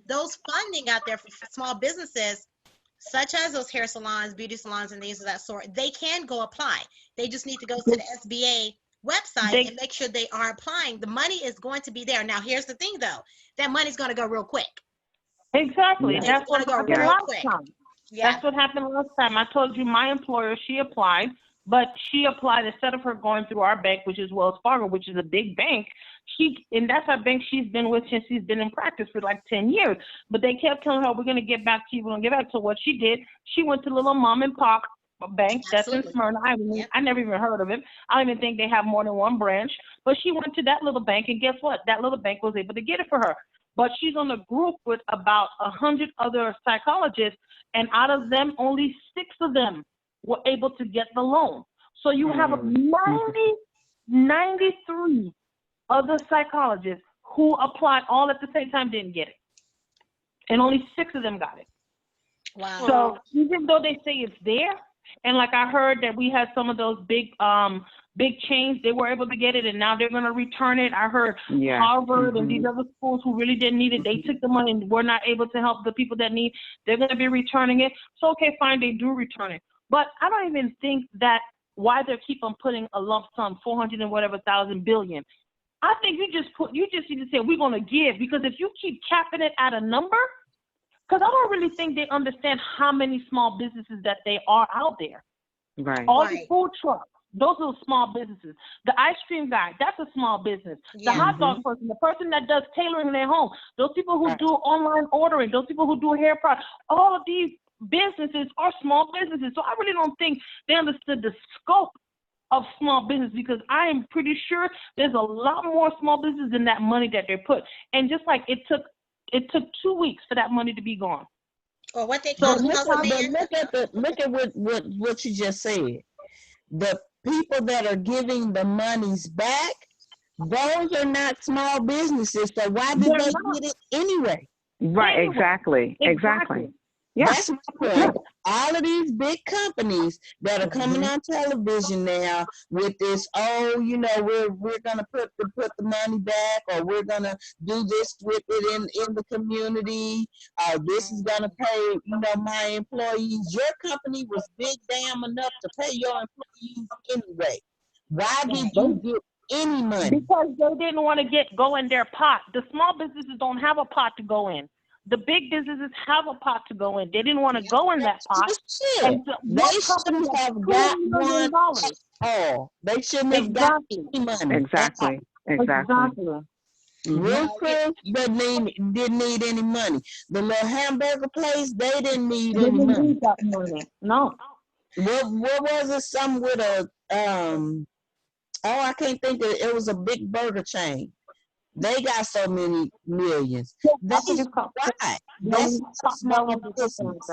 Speaker 1: those funding out there for small businesses, such as those hair salons, beauty salons, and things of that sort, they can go apply. They just need to go to the SBA website and make sure they are applying. The money is going to be there. Now, here's the thing, though. That money's going to go real quick.
Speaker 2: Exactly.
Speaker 1: It's
Speaker 2: That's what happened last time.
Speaker 1: Yeah.
Speaker 2: That's what happened last time. I told you my employer, she applied. But she applied, instead of her going through our bank, which is Wells Fargo, which is a big bank, and that's our bank she's been with since she's been in practice for like 10 years. But they kept telling her, we're going to get back to you, we're going to get back. So what she did, she went to the little mom and pop bank that's in Smyrna. I never even heard of it. I don't even think they have more than one branch. But she went to that little bank, and guess what? That little bank was able to get it for her. But she's on a group with about 100 other psychologists, and out of them, only 6 of them were able to get the loan. So you have 93 other psychologists who applied all at the same time, didn't get it. And only 6 of them got it.
Speaker 1: Wow.
Speaker 2: So even though they say it's there, and like I heard that we had some of those big chains, they were able to get it, and now they're going to return it. I heard Harvard and these other schools who really didn't need it, they took the money and were not able to help the people that need. They're going to be returning it. So okay, fine, they do return it. But I don't even think that why they keep on putting a lump sum, 400 and whatever thousand billion. I think you just need to say we're going to give, because if you keep capping it at a number, because I don't really think they understand how many small businesses that they are out there.
Speaker 5: Right.
Speaker 2: All the food trucks, those are small businesses. The ice cream guy, that's a small business. The hot dog person, the person that does tailoring in their home, those people who do online ordering, those people who do hair products, all of these businesses are small businesses. So I really don't think they understood the scope of small business, because I am pretty sure there's a lot more small businesses than that money that they put. And just like it took 2 weeks for that money to be gone.
Speaker 1: Or what they call
Speaker 3: look at what you just said. The people that are giving the monies back, those are not small businesses. So why did they get it anyway?
Speaker 5: Right, exactly. Yeah.
Speaker 3: That's my point. All of these big companies that are coming on television now with this, we're gonna put the money back, or we're gonna do this with it in the community, or this is gonna pay, my employees. Your company was big damn enough to pay your employees anyway. Why did you get any money?
Speaker 2: Because they didn't want to go in their pot. The small businesses don't have a pot to go in. The big businesses have a pot to go in. They didn't want to go in that pot.
Speaker 3: They shouldn't have got one at all. They shouldn't have got any money.
Speaker 5: Exactly.
Speaker 3: Real Chris didn't need any money. The little hamburger place, they didn't need any money.
Speaker 2: No.
Speaker 3: What was it? Some with a I can't think of it. It was a big burger chain. They got so many millions. That's why. That's small business.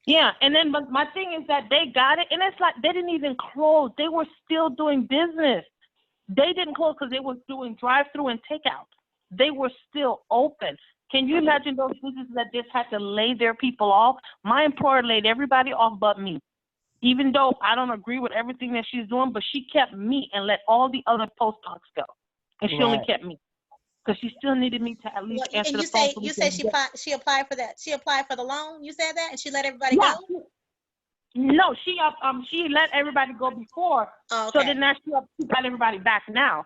Speaker 2: Yeah, and then but my thing is that they got it, and it's like they didn't even close. They were still doing business. They didn't close because they were doing drive-through and takeout. They were still open. Can you imagine those businesses that just had to lay their people off? My employer laid everybody off but me. Even though I don't agree with everything that she's doing, but she kept me and let all the other postdocs go. And she only kept me because she still needed me to at least answer the phone.
Speaker 1: You say she applied for that. She applied for the loan. You said that, and she let everybody go.
Speaker 2: No, she let everybody go before. Oh, okay. So then now she got everybody back now.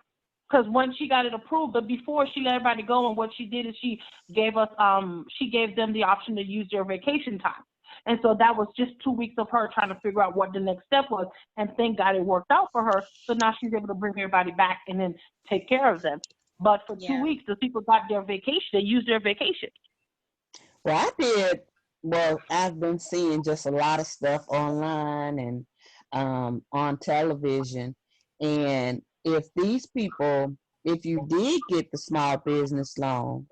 Speaker 2: Because when she got it approved, but before she let everybody go, and what she did is she gave them the option to use their vacation time. And so that was just 2 weeks of her trying to figure out what the next step was. And thank God it worked out for her. So now she's able to bring everybody back and then take care of them. But for 2 weeks, the people got their vacation. They used their vacation.
Speaker 3: Well, I've been seeing just a lot of stuff online and on television. And if these people, if you did get the small business loan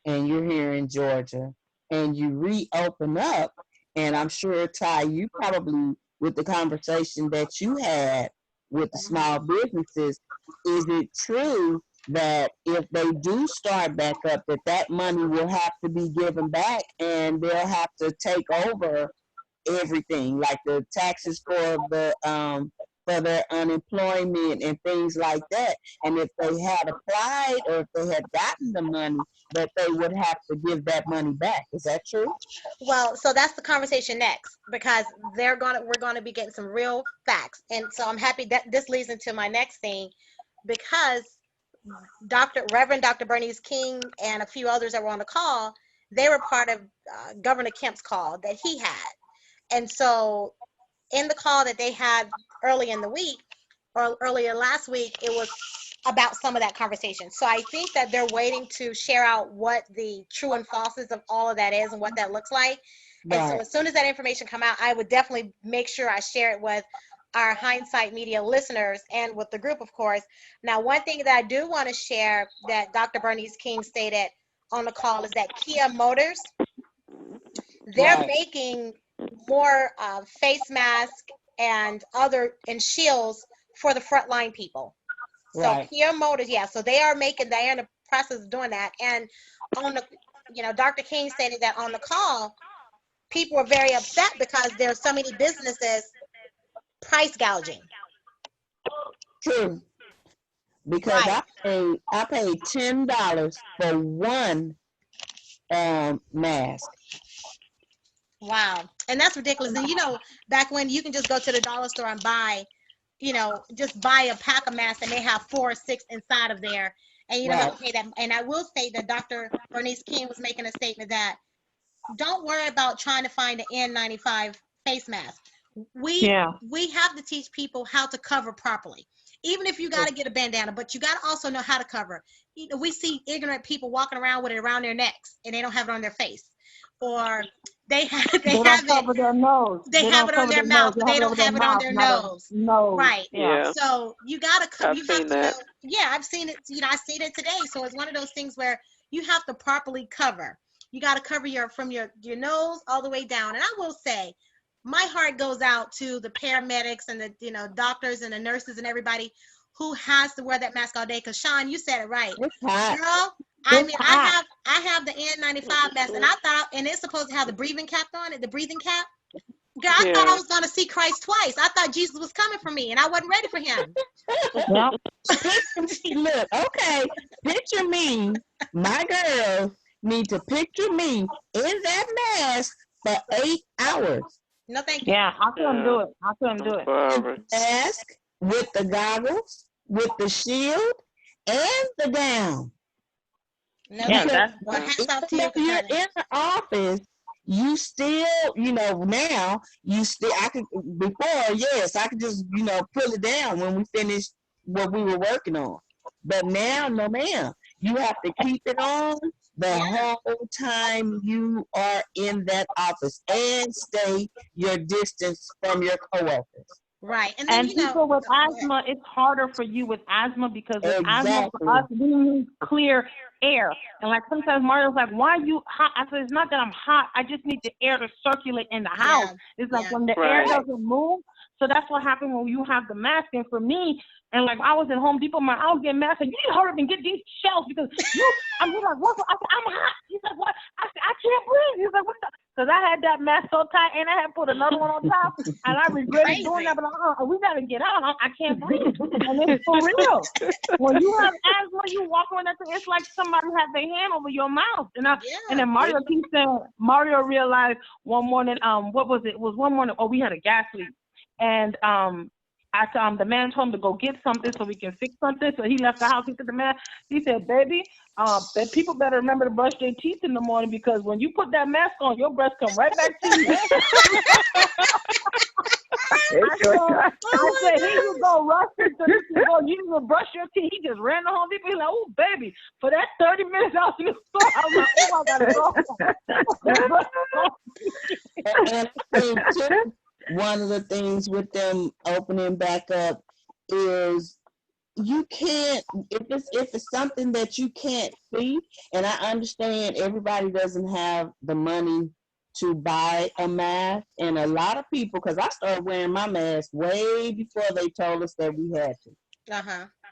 Speaker 3: and you're here in Georgia and you reopen up, and I'm sure, Ty, you probably, with the conversation that you had with the small businesses, is it true that if they do start back up, that money will have to be given back and they'll have to take over everything, like the taxes for their unemployment and things like that? And if they had applied or if they had gotten the money, that they would have to give that money back. Is that true?
Speaker 1: Well, so that's the conversation next, because we're going to be getting some real facts. And so I'm happy that this leads into my next thing, because Reverend Dr. Bernice King and a few others that were on the call, they were part of Governor Kemp's call that he had. And so in the call that they had early in the week or earlier last week, it was about some of that conversation. So I think that they're waiting to share out what the true and falses of all of that is and what that looks like. Right. And so as soon as that information come out, I would definitely make sure I share it with our Hindsight Media listeners and with the group, of course. Now, one thing that I do want to share that Dr. Bernice King stated on the call is that Kia Motors, they're making more face masks and shields for the frontline people. So Kia Motors, so they're in the process of doing that. And on the, Dr. King stated that on the call, people were very upset because there's so many businesses price gouging.
Speaker 3: True. Because I paid $10 for one mask.
Speaker 1: Wow. And that's ridiculous. And back when you can just go to the dollar store and buy, just buy a pack of masks and they have 4 or 6 inside of there. And you don't have to pay that. And I will say that Dr. Bernice King was making a statement that don't worry about trying to find an N95 face mask. We have to teach people how to cover properly. Even if you got to get a bandana, but you got to also know how to cover. We see ignorant people walking around with it around their necks and they don't have it on their face. Or they have it
Speaker 2: cover their nose.
Speaker 1: They have it on their mouth, but they don't have it on their nose. Right.
Speaker 4: Yeah.
Speaker 1: So you gotta cover.
Speaker 4: I've seen that.
Speaker 1: I've seen it. I seen it today. So it's one of those things where you have to properly cover. You got to cover from your nose all the way down. And I will say, my heart goes out to the paramedics and the doctors and the nurses and everybody who has to wear that mask all day. Because Sean, you said it right, girl. I have the N95 mask, and I thought, and it's supposed to have the breathing cap on it, the breathing cap. Girl, I thought I was gonna see Christ twice. I thought Jesus was coming for me, and I wasn't ready for him.
Speaker 3: Look, okay, picture me. My girls need to picture me in that mask for 8 hours.
Speaker 1: No, thank you.
Speaker 2: Yeah, I couldn't do it.
Speaker 3: Mask with the goggles, with the shield, and the gown.
Speaker 1: No, that's
Speaker 3: if you're in the office, you still, now I could just, pull it down when we finish what we were working on. But now, no ma'am, you have to keep it on the whole time you are in that office and stay your distance from your coworkers.
Speaker 1: Right.
Speaker 2: And people with asthma, it's harder for you with asthma because with asthma, for us, we need clear air. And like sometimes Mario's like, why are you hot? I said, it's not that I'm hot. I just need the air to circulate in the house. It's like when the air doesn't move. So that's what happened when you have the mask. And for me, and like I was at Home Depot, I was getting masks. You need to hurry up and get these shelves because I'm like, what? I said, I'm hot. He's like, what? I said, I can't breathe. He's like, what the? Because I had that mask so tight and I had put another one on top. And I regretted doing that. But we got to get out. I can't breathe. And it's for real. When you have asthma, you walk on that thing. It's like somebody has their hand over your mouth. And then Mario keeps saying, Mario realized one morning, what was it? It was one morning, we had a gas leak. And the man told him to go get something so we can fix something. So he left the house. He said, he said, baby, people better remember to brush their teeth in the morning because when you put that mask on, your breath come right back to you. I said, here you go, Rusty. So you need to brush your teeth. He just ran to Home Depot. He's like, oh, baby, for that 30 minutes I was in the store, I was like, oh, I got to go.
Speaker 3: And one of the things with them opening back up is you can't, if it's something that you can't see, and I understand everybody doesn't have the money to buy a mask, and a lot of people, because I started wearing my mask way before they told us that we had to.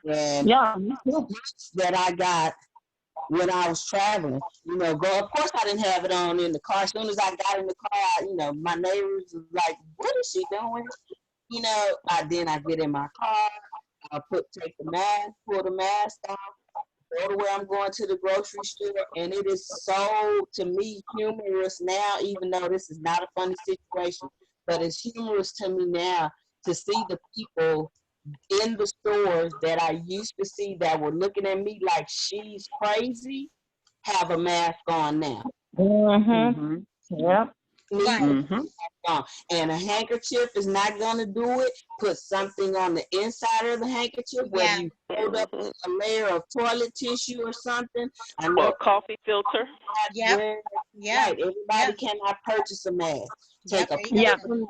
Speaker 3: And that I got when I was traveling, of course I didn't have it on in the car. As soon as I got in the car, my neighbors was like, what is she doing? Then I get in my car, take the mask, pull the mask off, go to where I'm going to the grocery store. And it is so, to me, humorous now, even though this is not a funny situation, but it's humorous to me now to see the people in the stores that I used to see that were looking at me like she's crazy have a mask on now.
Speaker 2: Mm-hmm. Yep.
Speaker 1: Right.
Speaker 3: And a handkerchief is not going to do it. Put something on the inside of the handkerchief, whether you fold up a layer of toilet tissue or something. I know,
Speaker 4: or a coffee filter.
Speaker 1: Yep.
Speaker 3: Right. Everybody cannot purchase a mask. Take a paper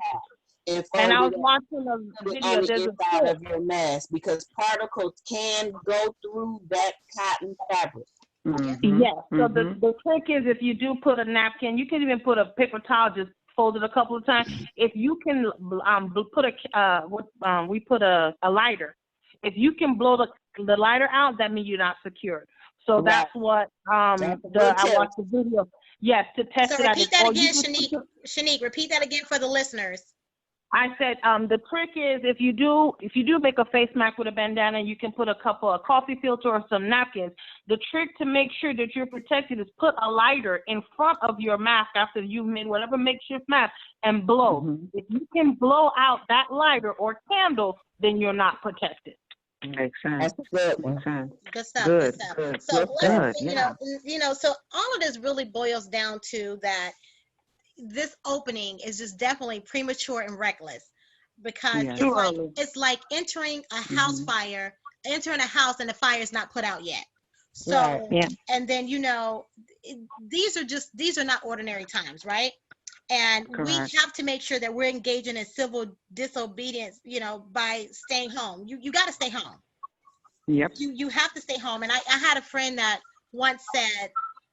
Speaker 3: and
Speaker 2: I was
Speaker 3: fold it
Speaker 2: watching a video.
Speaker 3: on the
Speaker 2: There's
Speaker 3: inside of your mask because particles can go through that cotton fabric.
Speaker 2: Yes. So the trick is, if you do put a napkin, you can even put a paper towel, just fold it a couple of times. If you can put we put a lighter. If you can blow the lighter out, that means you're not secured. So that's what I watched the video. Yes, to test it out.
Speaker 1: So repeat that again, Shanique. Repeat that again for the listeners.
Speaker 2: I said the trick is, if you do make a face mask with a bandana, you can put a coffee filter or some napkins. The trick to make sure that you're protected is put a lighter in front of your mask after you've made whatever makeshift mask and blow. If you can blow out that lighter or candle, then you're not protected.
Speaker 5: Makes sense.
Speaker 3: That's good.
Speaker 1: Good stuff.
Speaker 5: Good.
Speaker 1: So
Speaker 5: good.
Speaker 1: So all of this really boils down to that. This opening is just definitely premature and reckless, because it's like entering a house fire, entering a house and the fire is not put out yet. So, and then, these are not ordinary times, right? And we have to make sure that we're engaging in civil disobedience, by staying home. You got to stay home.
Speaker 5: Yep.
Speaker 1: You have to stay home. And I had a friend that once said,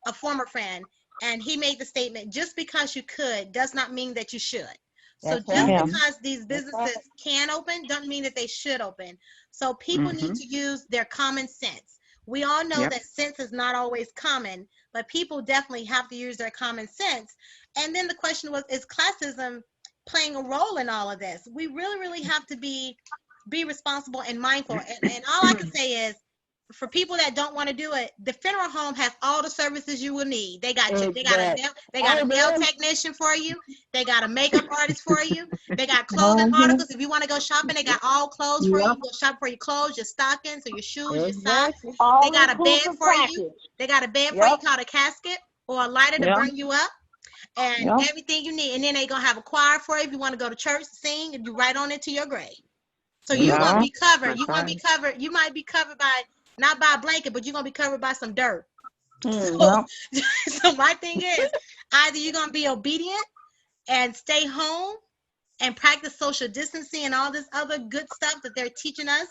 Speaker 1: a former friend, and he made the statement, just because you could does not mean that you should. So because these businesses can open, doesn't mean that they should open. So people need to use their common sense. We all know that sense is not always common, but people definitely have to use their common sense. And then the question was, is classism playing a role in all of this? We really, really have to be responsible and mindful. And all I can say is, for people that don't want to do it, the funeral home has all the services you will need. They got a nail technician for you. They got a makeup artist for you. They got clothing articles. If you want to go shopping, they got all clothes for you. You go shop for your clothes, your stockings, or your shoes, your socks. They got a bed for you. They got a bed for you called a casket or a lighter to bring you up, and everything you need. And then they gonna have a choir for you if you want to go to church to sing, and you right on into your grave. So you're gonna be covered. You're gonna be covered. You might be covered by, not by a blanket, but you're going to be covered by some dirt. So my thing is, either you're going to be obedient and stay home and practice social distancing and all this other good stuff that they're teaching us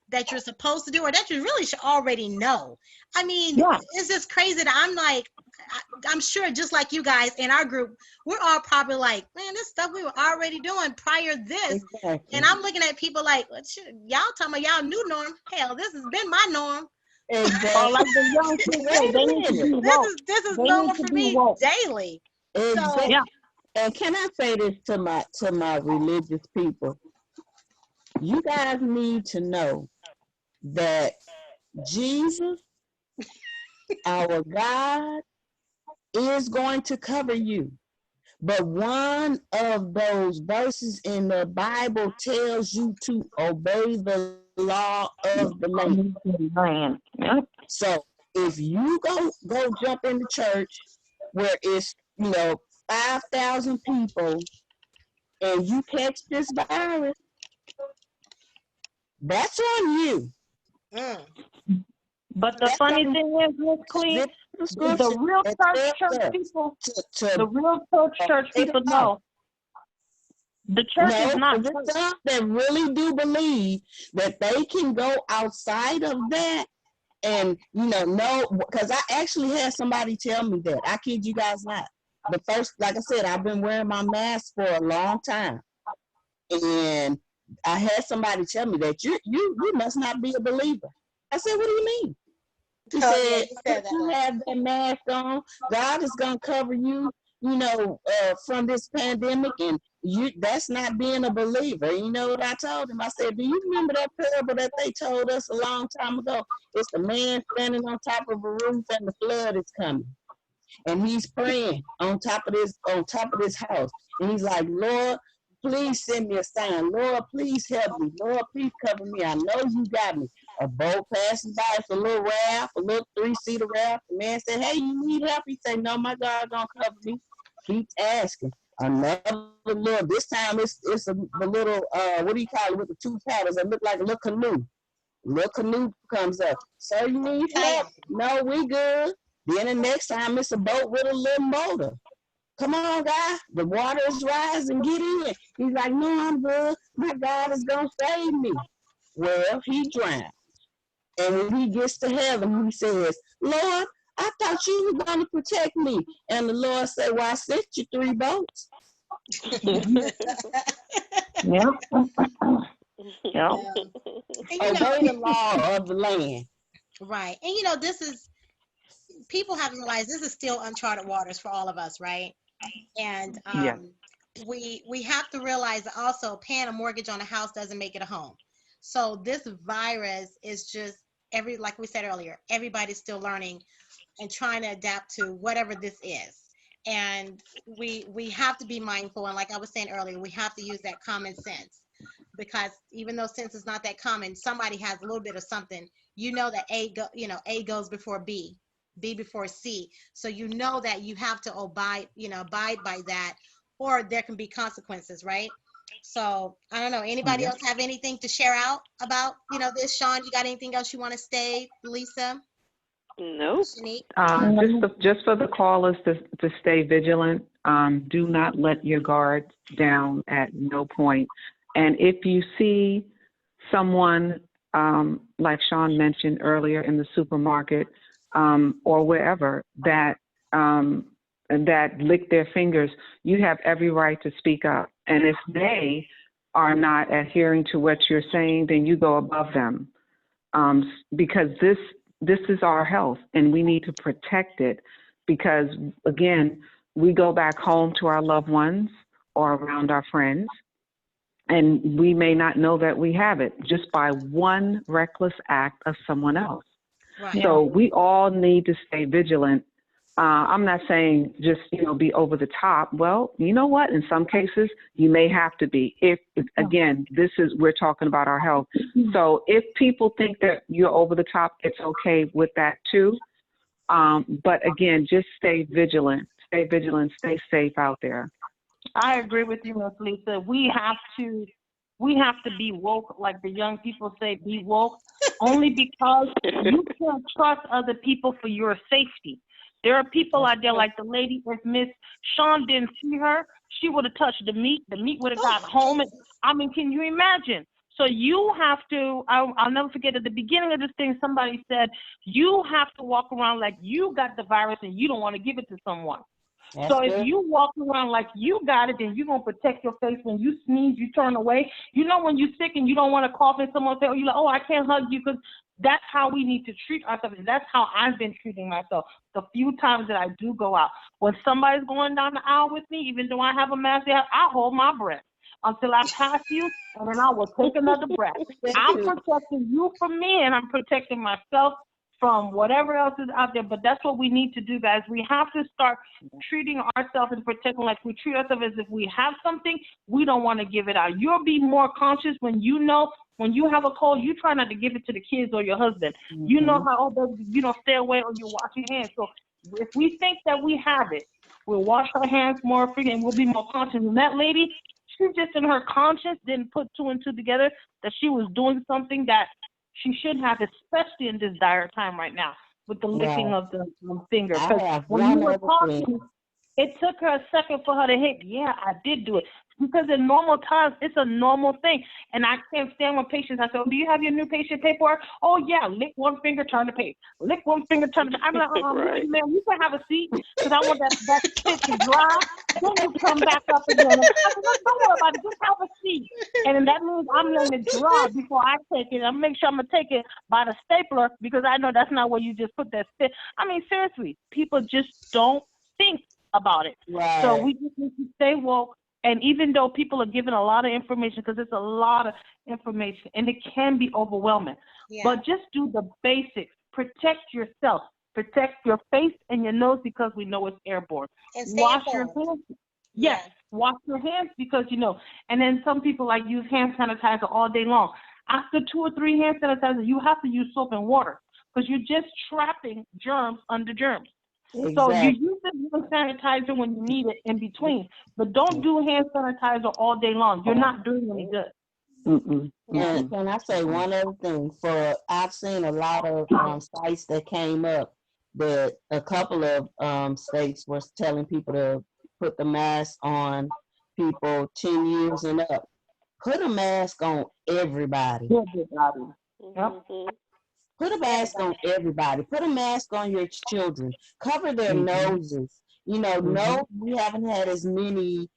Speaker 1: that you're supposed to do, or that you really should already know. I mean, it's just crazy that I'm sure, just like you guys in our group, we're all probably like, man, this stuff we were already doing prior to this. And I'm looking at people like, y'all talking about y'all new norm. Hell, this has been my norm.
Speaker 2: Or like the young kids say, they need to be woke.
Speaker 1: This is normal for me daily.
Speaker 3: Exactly. And can I say this to my religious people? You guys need to know that Jesus, our God, is going to cover you. But one of those verses in the Bible tells you to obey the law of the land. So if you go jump in the church where it's 5,000 people and you catch this virus, that's on you.
Speaker 2: But the funny thing is, Miss Clee, the real church people, church people know. The church is not.
Speaker 3: There's some that really do believe that they can go outside of that and, no, because I actually had somebody tell me that. I kid you guys not. The first, like I said, I've been wearing my mask for a long time. And I had somebody tell me that you must not be a believer. I said, what do you mean? He said, you have that mask on, God is going to cover you, from this pandemic, and that's not being a believer. You know what I told him? I said, do you remember that parable that they told us a long time ago? It's the man standing on top of a roof and the flood is coming. And he's praying on top of this house. And he's like, Lord, please send me a sign. Lord, please help me. Lord, please cover me. I know you got me. A boat passing by, it's a little raft, a little 3-seater raft. The man said, hey, you need help? He said, no, my God gonna cover me. Keep asking. Another little, this time the little, what do you call it, with the two paddles? It look like a little canoe. Little canoe comes up. Sir, you need help? No, we good. Then the next time it's a boat with a little motor. Come on, guy. The water is rising. Get in. He's like, no, I'm good. My God is going to save me. Well, he drowned. And when he gets to heaven, he says, Lord, I thought you were going to protect me. And the Lord said, well, I sent you 3 boats.
Speaker 2: Yeah. Yeah.
Speaker 3: Obey the law of the land.
Speaker 1: Right. And this is, people have to realize this is still uncharted waters for all of us, right? And
Speaker 5: Yes.
Speaker 1: we have to realize that also paying a mortgage on a house doesn't make it a home. So this virus is just like we said earlier, everybody's still learning and trying to adapt to whatever this is. And we have to be mindful. And like I was saying earlier, we have to use that common sense, because even though sense is not that common, somebody has a little bit of something. That A goes before B before C. So that you have to abide by that, or there can be consequences, right? So I don't know. Anybody else have anything to share out about this? Sean, you got anything else you want to say? Lisa?
Speaker 4: Nope.
Speaker 5: Just for the callers to stay vigilant. Do not let your guard down at no point. And if you see someone, like Sean mentioned earlier, in the supermarket or wherever, that lick their fingers, you have every right to speak up. And if they are not adhering to what you're saying, then you go above them, because this is our health and we need to protect it, because again, we go back home to our loved ones or around our friends, and we may not know that we have it just by one reckless act of someone else.
Speaker 1: Right.
Speaker 5: So we all need to stay vigilant. I'm not saying just, be over the top. Well, you know what? In some cases, you may have to be. If again, we're talking about our health. So if people think that you're over the top, it's okay with that too. But again, just stay vigilant, stay safe out there.
Speaker 2: I agree with you, Miss Lisa. We have to be woke, like the young people say, be woke, only because you can't trust other people for your safety. There are people out there, like the lady, if Miss Sean didn't see her, she would have touched the meat. The meat would have got home. And, can you imagine? So you have to, I'll never forget, at the beginning of this thing, somebody said, you have to walk around like you got the virus and you don't want to give it to someone.
Speaker 3: That's
Speaker 2: so
Speaker 3: good.
Speaker 2: If you walk around like you got it, then you're going to protect your face. When you sneeze, you turn away. When you're sick and you don't want to cough and someone say, I can't hug you, because that's how we need to treat ourselves. And that's how I've been treating myself the few times that I do go out. When somebody's going down the aisle with me, even though I have a mask, I hold my breath until I pass you, and then I will take another breath. I'm protecting you from me, and I'm protecting myself from whatever else is out there. But that's what we need to do, guys. We have to start treating ourselves and protecting like we treat ourselves as if we have something, we don't want to give it out. You'll be more conscious when when you have a cold, you try not to give it to the kids or your husband. Mm-hmm. You know how, stay away or you wash your hands. So if we think that we have it, we'll wash our hands more frequently and we'll be more conscious. And that lady, she just in her conscience didn't put 2 and 2 together that she was doing something that she should have, especially in this dire time right now with the licking of the finger. Because when you were talking, it took her a second for her to hit, yeah, I did do it. Because in normal times, it's a normal thing. And I can't stand when patients, I say, do you have your new patient paperwork? Oh, yeah, lick one finger, turn the page. Lick one finger, turn the page. I'm like, right. Man, you can have a seat because I want that spit to dry. Then you come back up again. Don't worry about it. Just have a seat. And that means I'm letting it dry before I take it. I'll make sure I'm going to take it by the stapler because I know that's not where you just put that spit. I mean, seriously, people just don't think about it. Right. So we just need to stay woke. And even though people are given a lot of information, because it's a lot of information, and it can be overwhelming, but just do the basics. Protect yourself. Protect your face and your nose because we know it's airborne. Wash your hands. Yes, wash your hands because, and then some people use hand sanitizer all day long. After 2 or 3 hand sanitizer, you have to use soap and water because you're just trapping germs under germs.
Speaker 3: Exactly.
Speaker 2: So you use the hand sanitizer when you need it in between, but don't do hand sanitizer all day long. You're not doing any good.
Speaker 3: And can I say one other thing? I've seen a lot of sites that came up that a couple of states were telling people to put the mask on people 10 years and up. Put a mask on everybody.
Speaker 2: Everybody. Yep.
Speaker 3: Put a mask on everybody. Put a mask on your children. Cover their noses. You know, no, we haven't had as many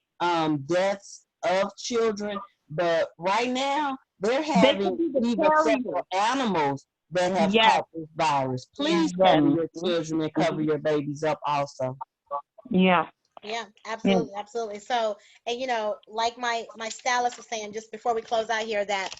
Speaker 3: deaths of children, but right now they're having even several animals that have caught this virus. Please cover your children and cover your babies up also.
Speaker 2: Yeah.
Speaker 1: Yeah, absolutely, absolutely. So, and you know, like my stylist was saying just before we close out here, that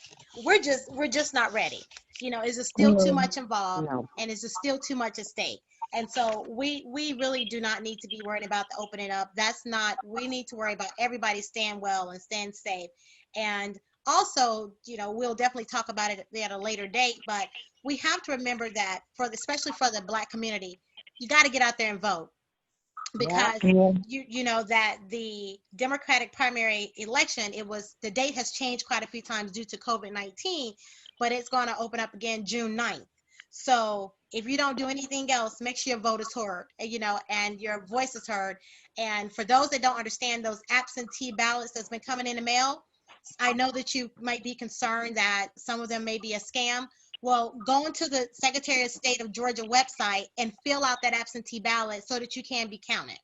Speaker 1: we're just not ready. You know, it's just still too much involved, and it's just still too much at stake. And so we really do not need to be worried about the opening up. That's not. We need to worry about everybody staying well and staying safe. And also, you know, we'll definitely talk about it at a later date. But we have to remember that especially for the Black community, you got to get out there and vote. Because you know that the Democratic primary election, the date has changed quite a few times due to COVID-19, but it's going to open up again June 9th. So if you don't do anything else, make sure your vote is heard, you know, and your voice is heard. And for those that don't understand those absentee ballots that's been coming in the mail, I know that you might be concerned that some of them may be a scam. Well, go into the Secretary of State of Georgia website and fill out that absentee ballot so that you can be counted.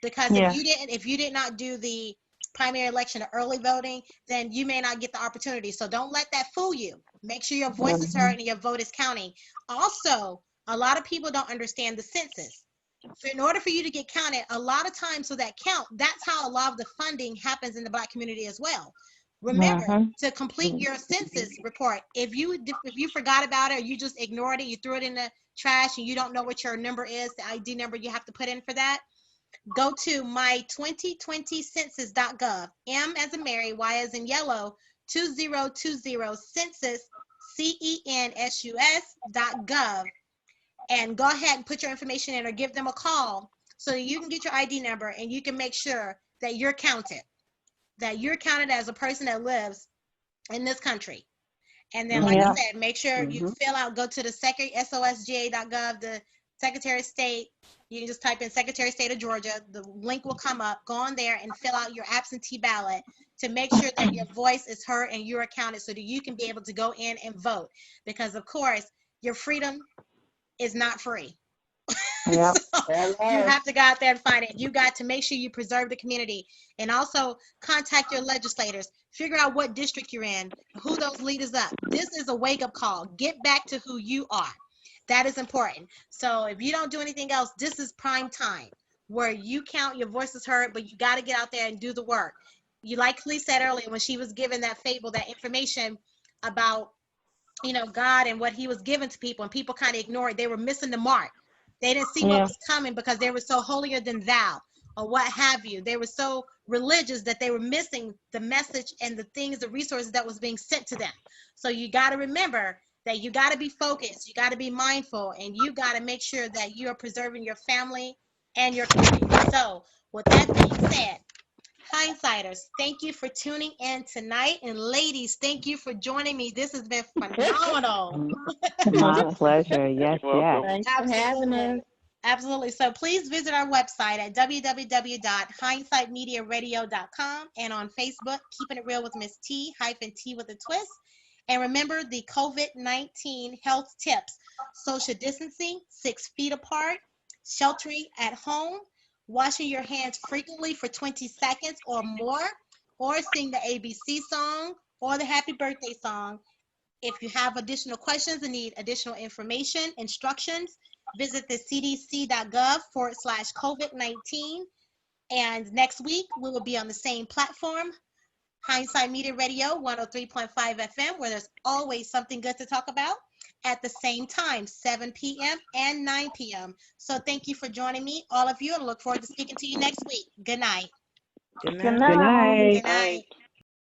Speaker 1: Because if you did not do the primary election or early voting, then you may not get the opportunity. So don't let that fool you. Make sure your voice is heard and your vote is counting. Also, a lot of people don't understand the census. So in order for you to get counted, a lot of times for that count, that's how a lot of the funding happens in the Black community as well. Remember to complete your census report. If you forgot about it, or you just ignored it, you threw it in the trash, and you don't know what your number is, the ID number you have to put in for that, go to my2020census.gov. M as in Mary, Y as in yellow, 2020 census, CENSUS.gov, and go ahead and put your information in or give them a call so that you can get your ID number and you can make sure that you're counted. That you're counted as a person that lives in this country. And then, like I said, make sure you fill out, go to the SOSGA.gov, the Secretary of State. You can just type in Secretary of State of Georgia. The link will come up. Go on there and fill out your absentee ballot to make sure that your voice is heard and you're counted so that you can be able to go in and vote. Because, of course, your freedom is not free.
Speaker 2: Yeah.
Speaker 1: So you have to go out there and find it. You got to make sure you preserve the community, and also contact your legislators. Figure out what district you're in, who those leaders are. This is a wake-up call. Get back to who you are. That is important. So if you don't do anything else, this is prime time where you count, your voice is heard, but you got to get out there and do the work. You, like Lee said earlier when she was given that fable, that information about, you know, God and what he was given to people, and people kind of ignored it. They were missing the mark. They didn't see what was coming because they were so holier than thou or what have you. They were so religious that they were missing the message and the things, the resources that was being sent to them. So you got to remember that you got to be focused. You got to be mindful, and you got to make sure that you are preserving your family and your community. So with that being said, Hindsighters, thank you for tuning in tonight. And ladies, thank you for joining me. This has been phenomenal.
Speaker 5: My pleasure. Yes, yes.
Speaker 3: Thanks for having us.
Speaker 1: Absolutely. So please visit our website at www.hindsightmediaradio.com and on Facebook, Keeping It Real with Miss T, -T with a twist. And remember the COVID-19 health tips: social distancing, 6 feet apart, sheltering at home, washing your hands frequently for 20 seconds or more, or sing the ABC song or the happy birthday song. If you have additional questions and need additional information, instructions, visit the cdc.gov/COVID-19. And next week, we will be on the same platform, Hindsight Media Radio 103.5 FM, where there's always something good to talk about at the same time, 7 p.m. and 9 p.m. So thank you for joining me, all of you, and look forward to speaking to you next week. Good night.
Speaker 5: Good night.
Speaker 1: Good night.